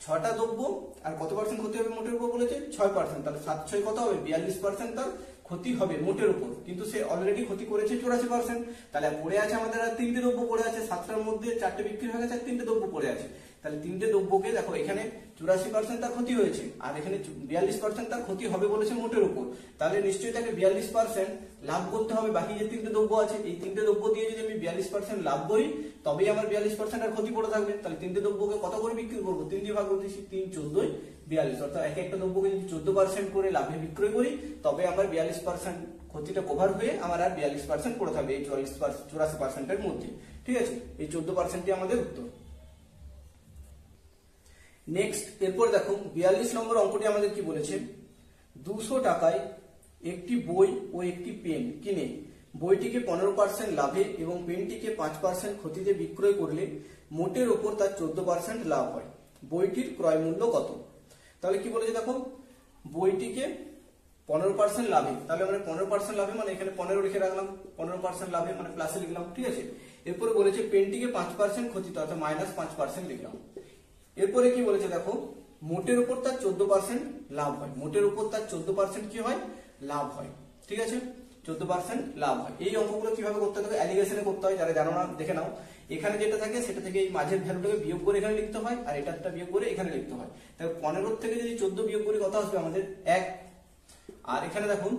6টা দ্রব্য, আর কত পার্সেন্ট ক্ষতি হবে মোটের উপর বলেছে, 6%। তাহলে 7 6 কত হবে, 42% তার ক্ষতি হবে মোটের উপর, কিন্তু সে অলরেডি ক্ষতি করেছে 84%। তাহলে পড়ে আছে আমাদের আর 3টে দ্রব্য পড়ে আছে, 7টার মধ্যে 4টে বিক্রি হয়ে গেছে, আর 3টে দ্রব্য পড়ে আছে। তাহলে 3টে দ্রব্যকে দেখো এখানে 84% তার ক্ষতি হয়েছে, আর এখানে 42% তার ক্ষতি হবে বলেছে মোটের উপর। তাহলে নিশ্চয়ই তাকে 42% লাভ করতে হবে বাকি যে 3টে দ্রব্য আছে। এই 3টে দ্রব্য দিয়ে যদি আমি 42% লাভ করি, তবেই আমার 42% আর ক্ষতি পড়ে থাকবে। তাহলে 3টে দ্রব্যকে কত করে বিক্রি করবো, 3 দিয়ে ভাগ করতেছি, 3 14 42, অর্থাৎ এক একটা দ্রব্যকে যদি 14% করে লাভে বিক্রয় করি, তবে আমার 42% ক্ষতিটা কভার হয়ে আমার আর 42% পড়ে থাকবে এই 84% এর মধ্যে, ঠিক আছে। এই 14%ই আমাদের উত্তর। নেক্সট, এরপর দেখো 42 নম্বর অঙ্কটি আমাদের কি বলেছে, 200 টাকায় একটি বই ও একটি পেন কিনে বইটিকে 15% লাভে এবং পেনটিকে 5% ক্ষতিতে বিক্রয় করলে মোটের ওপর তার 14% লাভ হয়। বইটির ক্রয় মূল্য কত? তাহলে কি বলেছে দেখো, বইটিকে 15% লাভে, তাহলে আমরা 15% লাভে মানে এখানে 15 লিখে রাখলাম, 15% লাভে মানে প্লাসে লিখলাম, ঠিক আছে। এরপরে বলেছে পেনটিকে 5% ক্ষতিতে, অর্থাৎ -5% লিখলাম। এরপরে কি বলেছে দেখো, মোটের উপর তার 14% লাভ হয়। মোটের উপর তার 14% কি হয়, লাভ হয়, ঠিক আছে, 14% লাভ হয়। এই অঙ্কগুলো কিভাবে করতে হবে, অ্যালিগেশনে করতে হয়, যারা জানো না দেখে নাও। এখানে যেটা থাকে সেটা থেকে এই মাঝের ভ্যালুটাকে বিয়োগ করে এখানে লিখতে হয়, আর এটাটা বিয়োগ করে এখানে লিখতে হয়। তাহলে 15 থেকে যদি 14 বিয়োগ করি কত আসবে আমাদের 1, আর এখানে দেখুন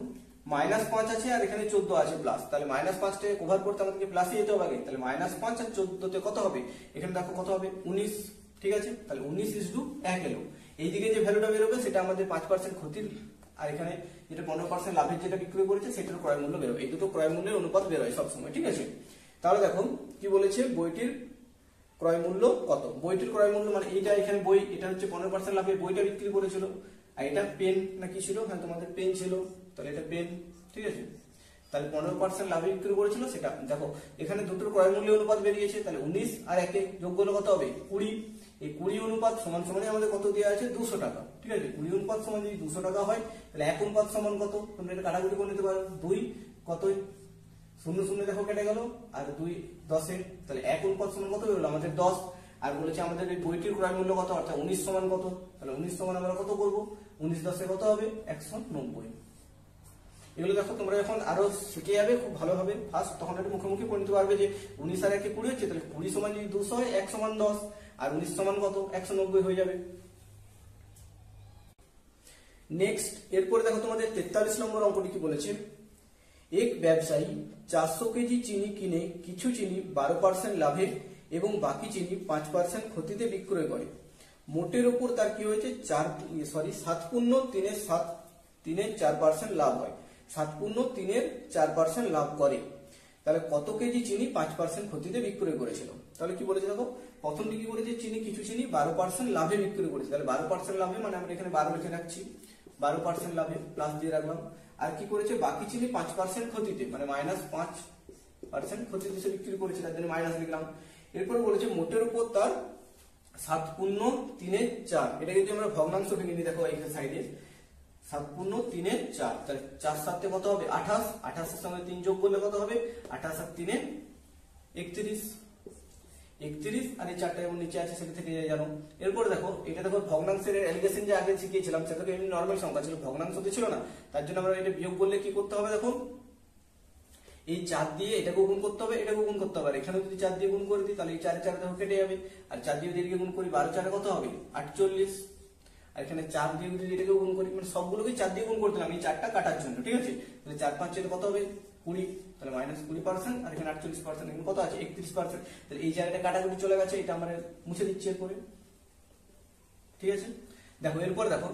-5 আছে আর এখানে 14 আছে প্লাস, তাহলে -5টাকে কভার করতে আমাদেরকে প্লাসে যেতে হবে আগে। তাহলে -5 আর 14তে কত হবে, এখানে দেখো কত হবে 19, ঠিক আছে। তাহলে 19:1 এলো। এইদিকে যে ভ্যালুটা বেরোবে সেটা আমাদের 5% ক্ষতির, আর এখানে যেটা 15% লাভের যেটা বিক্রয় করেছে সেটার ক্রয় মূল্য বেরোবে। এই দুটো ক্রয় মূল্যের অনুপাত বেরোয় সবসময়, ঠিক আছে। তাহলে দেখো কি বলেছে, বইটির ক্রয় মূল্য কত। বইটির ক্রয় মূল্য মানে এইটা, এখানে বই, এটা হচ্ছে 15% লাভে বইটা বিক্রি করেছিল, আর এটা পেন না কি ছিল, হ্যাঁ তোমাদের পেন ছিল, তাহলে এটা পেন, ঠিক আছে। তাহলে 15% লাভে বিক্রি করেছিল সেটা দেখো এখানে দুটোর ক্রয় মূল্য অনুপাত বেরিয়েছে, তাহলে 19 আর 1 যোগ করলে কত হবে 20। এই 20 অনুপাত সমান সমানই আমাদের কত দেওয়া আছে 200 টাকা, ঠিক আছে। 20 অনুপাত সমান যদি 200 টাকা হয় তাহলে 1 অনুপাত সমান কত, তোমরা এটা কাটাকুটি করে নিতে পারো। 2 কত 0 দেখো কেটে গেল, আর 2 10 তাহলে 1 অনুপাত সমান কত হলো আমাদের 10। আর বলেছে আমাদের এই বইটির ক্রয় মূল্য কত, অর্থাৎ 19 সমান কত, তাহলে 19 সমান আমরা কত করব, 19 10 কত হবে 190। এগুলো দেখো তোমরা যখন আরো শিখে যাবে খুব ভালোভাবে ফার্স্ট, তখন একটু মুখোমুখি করে নিতে পারবে যে 19 আর 1 20 হচ্ছে, তাহলে 20 সমান যদি 200 হয় 1 সমান 10, আর 19 সমান কত 190 হয়ে যাবে। নেক্সট এরপরে দেখো তোমাদের 43 নম্বর অঙ্কটি কি বলেছে, এক ব্যবসায়ী 400 কেজি চিনি কিনে কিছু চিনি 12% লাভে এবং বাকি চিনি 5% ক্ষতিতে বিক্রয় করে। মোটের উপর তার কি হয়েছে 7/3-4% লাভ হয়, 7/3-4% লাভ করে। তাহলে কত কেজি চিনি 5% ক্ষতিতে বিক্রয় করেছিল। তাহলে কি বলেছে দেখো, প্রথমটি কি বলেছে চিনি কিছু চিনি 12% লাভে বিক্রয় করেছে, তাহলে 12% লাভে মানে আমরা এখানে 12 লিখে রাখছি, 12% লাভে প্লাস দিয়ে রাখলাম। আর কি করেছে বাকি চিনি 5% ক্ষতিতে মানে -5% ক্ষতিতে সে বিক্রি করেছে, তার জন্য মাইনাস লিখলাম। এরপর বলেছে মোটের উপর তার 7/3-4, এটা যদি আমরা ভগ্নাংশ ভেঙে নিই দেখো এইখানে সাইডে 7/3-4, তাহলে 4 7 কত হবে 28, 28 এর সঙ্গে 3 যোগ করলে কত হবে 28 আর 3 31, 31 আর এই 4টা এবং নিচে আছে সেটা থেকে জানো। এরপর দেখো এটা দেখো ভগ্নাংশের এলিগেশন যে আগে শিখিয়েছিলাম সেটা তো এমনি নরমাল সংখ্যা ছিল, ভগ্নাংশ তো ছিল না, তার জন্য আমরা এটা বিয়োগ করলে কি করতে হবে দেখো, এই 4 দিয়ে এটাকে গুণ করতে হবে, এটাকে গুণ করতে হবে। আর এখানে যদি 4 দিয়ে গুণ করে দিই তাহলে এই 4 4 দেখো কেটে যাবে, আর 4 দিয়ে এদিকে গুণ করি 12 4 কত হবে 48, আর এখানে 4 দিয়ে যদি এটাকে গুণ করি মানে সবগুলোকে 4 দিয়ে গুণ করতে হবে এই 4টা কাটার জন্য, ঠিক আছে। তাহলে 4 5 কত হবে 20, তাহলে -20%, আর এখানে 48%, এখানে কত আছে 31%। তাহলে এই জায়গাটা কাটাকুটি চলে গেছে, এটা আমরা মুছে দিচ্ছি এরপরে, ঠিক আছে। দেখো এরপর দেখো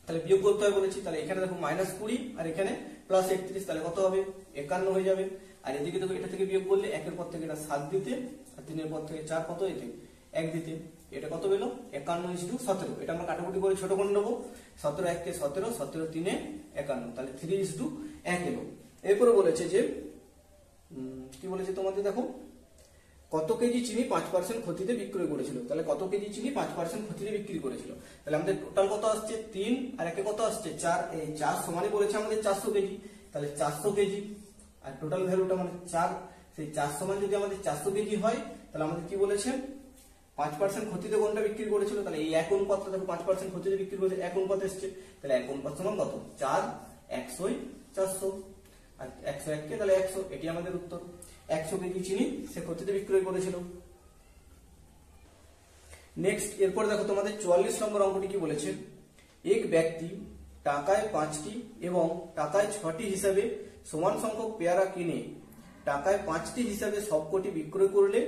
তাহলে বিয়োগ করতে হবে বলেছি, তাহলে এখানে দেখো -20 আর এখানে +31, তাহলে কত হবে 51 হয়ে যাবে। আর এদিকে দেখো এটা থেকে বিয়োগ করলে 1 এর পর থেকে এটা 7 দিতে, আর 3 এর পর থেকে 4 কত এতে 1 দিতে, এটা কত পেলো 51:17। এটা আমরা কাটাকুটি করে ছোট করে নেবো, 17 1 কে 17, 17 3 51, তাহলে 3:1 এলো। এরপরে বলেছে যে কি বলেছে তোমাদের দেখো কত কেজি চিনি 5% ক্ষতিতে বিক্রয় করেছিল, তাহলে কত কেজি চিনি 5% ক্ষতিতে বিক্রি করেছিল। তাহলে আমাদের টোটাল কত আসছে 3 আর একে কত আসছে 4, এই 4 সমানই বলেছে আমাদের 400 কেজি, তাহলে 400 কেজি আর টোটাল ভ্যালুটা মানে 4, সেই 4 সমান যদি আমাদের 400 কেজি হয় তাহলে আমাদের কি বলেছে 5% ক্ষতিতে কোনটা বিক্রি করেছিল, তাহলে এই 1 অনুপাতটা দেখো 5% ক্ষতিতে বিক্রি করেছে 1 অনুপাত এসছে, তাহলে 1 অনুপাত সমান কত 4, 100 400, আর 101 কে তাহলে 100, এটি আমাদের উত্তর। 100 কেজি চিনি সে ক্ষতিতে বিক্রয় করেছিল। নেক্সট এরপর দেখো তোমাদের 44 নম্বর অঙ্কটি কি বলেছে, এক ব্যক্তি টাকায় 5টি এবং টাকায় 6টি হিসাবে সমান সংখ্যক পেয়ারা কিনে টাকায় 5টি হিসাবে সবকটি বিক্রয় করলে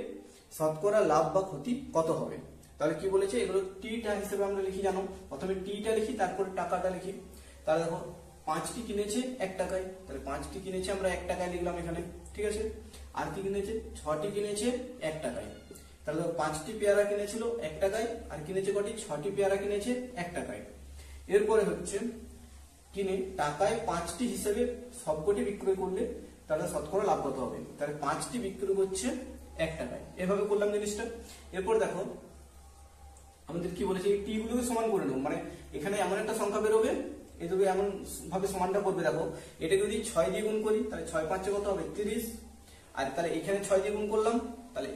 শতকরা লাভ বা ক্ষতি কত হবে। তাহলে কি বলেছে এগুলো টিটা হিসেবে আমরা লিখি, জানো প্রথমে টিটা লিখি তারপরে টাকাটা লিখি। তাহলে দেখো 5টি কিনেছে 1 টাকায়, তাহলে 5টি কিনেছে আমরা 1 টাকায় লিখলাম এখানে, ঠিক আছে। আর কি কিনেছে 6টি কিনেছে 1 টাকায়, তাহলে 5টি পেয়ারা কিনেছিল 1 টাকায়, আর কিনেছে কটি 6টি পেয়ারা কিনেছে 1 টাকায়। এরপরে হচ্ছে কিনে টাকায় 5টি হিসেবে সবকটি বিক্রয় করলে তাহলে শতকরা লাভ কত হবে, তাহলে 5টি বিক্রয় করছে 1 টাকায়, এভাবে করলাম জিনিসটা। এরপর দেখো আমাদের কি বলেছে এই টি গুলোকে সমান করে নেব, মানে এখানে এমন একটা সংখ্যা বেরোবে এদিকে এমন ভাবে সমানটা করবে। দেখো এটাকে যদি 6 দিয়ে গুণ করি তাহলে 6 5 কত হবে 30, আর তাহলে এখানে 6 দিয়ে গুণ করলাম, তাহলে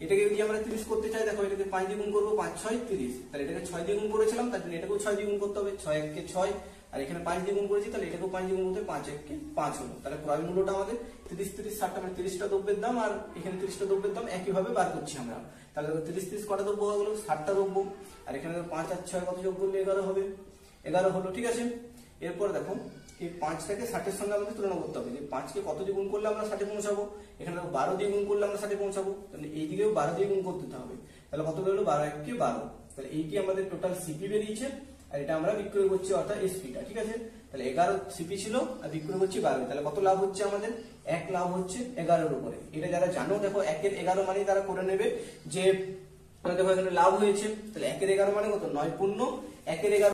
এটাকে যদি আমরা 30 করতে চাই দেখো এটাকে 5 দিয়ে গুণ করবো 5 6 30, তাহলে এটাকে 6 দিয়ে গুণ করেছিলাম তার জন্য এটাকেও 6 দিয়ে গুণ করতে হবে, 6 1 কে 6, আর এখানে 5 দিয়ে গুণ করেছি তাহলে এটাকেও 5 দিয়ে গুণ করতে 5 1 কে 5 হলো। তাহলে ক্রয় মূল্যটা আমাদের 30 30 60টা মানে 30টা দ্রব্যের দাম, আর এখানে 30টা দ্রব্যের দাম একই ভাবে বার করছি আমরা। তাহলে 30 30 কটা দ্রব্য হলো 60টা দ্রব্য, আর এখানে 5 আর 6 কত যোগ করলে 11 হবে, 11 হলো, ঠিক আছে। এরপর দেখো এই 5টাকে 60 এর সঙ্গে আমাদের তুলনা করতে হবে, যে 5 কে কত দিয়ে গুণ করলে আমরা 60 এ পৌঁছাবো, এখানে 12 দিয়ে গুণ করলে আমরা 60 এ পৌঁছাবো, তাহলে এই দিকেও 12 দিয়ে গুণ করতে হবে, তাহলে কত বেরোলো 12 1 কে 12, তাহলে এইটি আমাদের টোটাল সিপি বেরিয়েছে, আর এটা আমরা বিক্রয় করছি অর্থাৎ এসপিটা, ঠিক আছে। তাহলে 11 সিপি ছিল আর বিক্রয় করছি 12, তাহলে কত লাভ হচ্ছে আমাদের 1 লাভ হচ্ছে 11 এর উপরে। এটা যারা জানো দেখো 1 এর 11 মানে তারা করে নেবে যে দেখো এখানে লাভ হয়েছে, তাহলে 1 এর 11 মানে কত 9 পূর্ণ 1 এর 11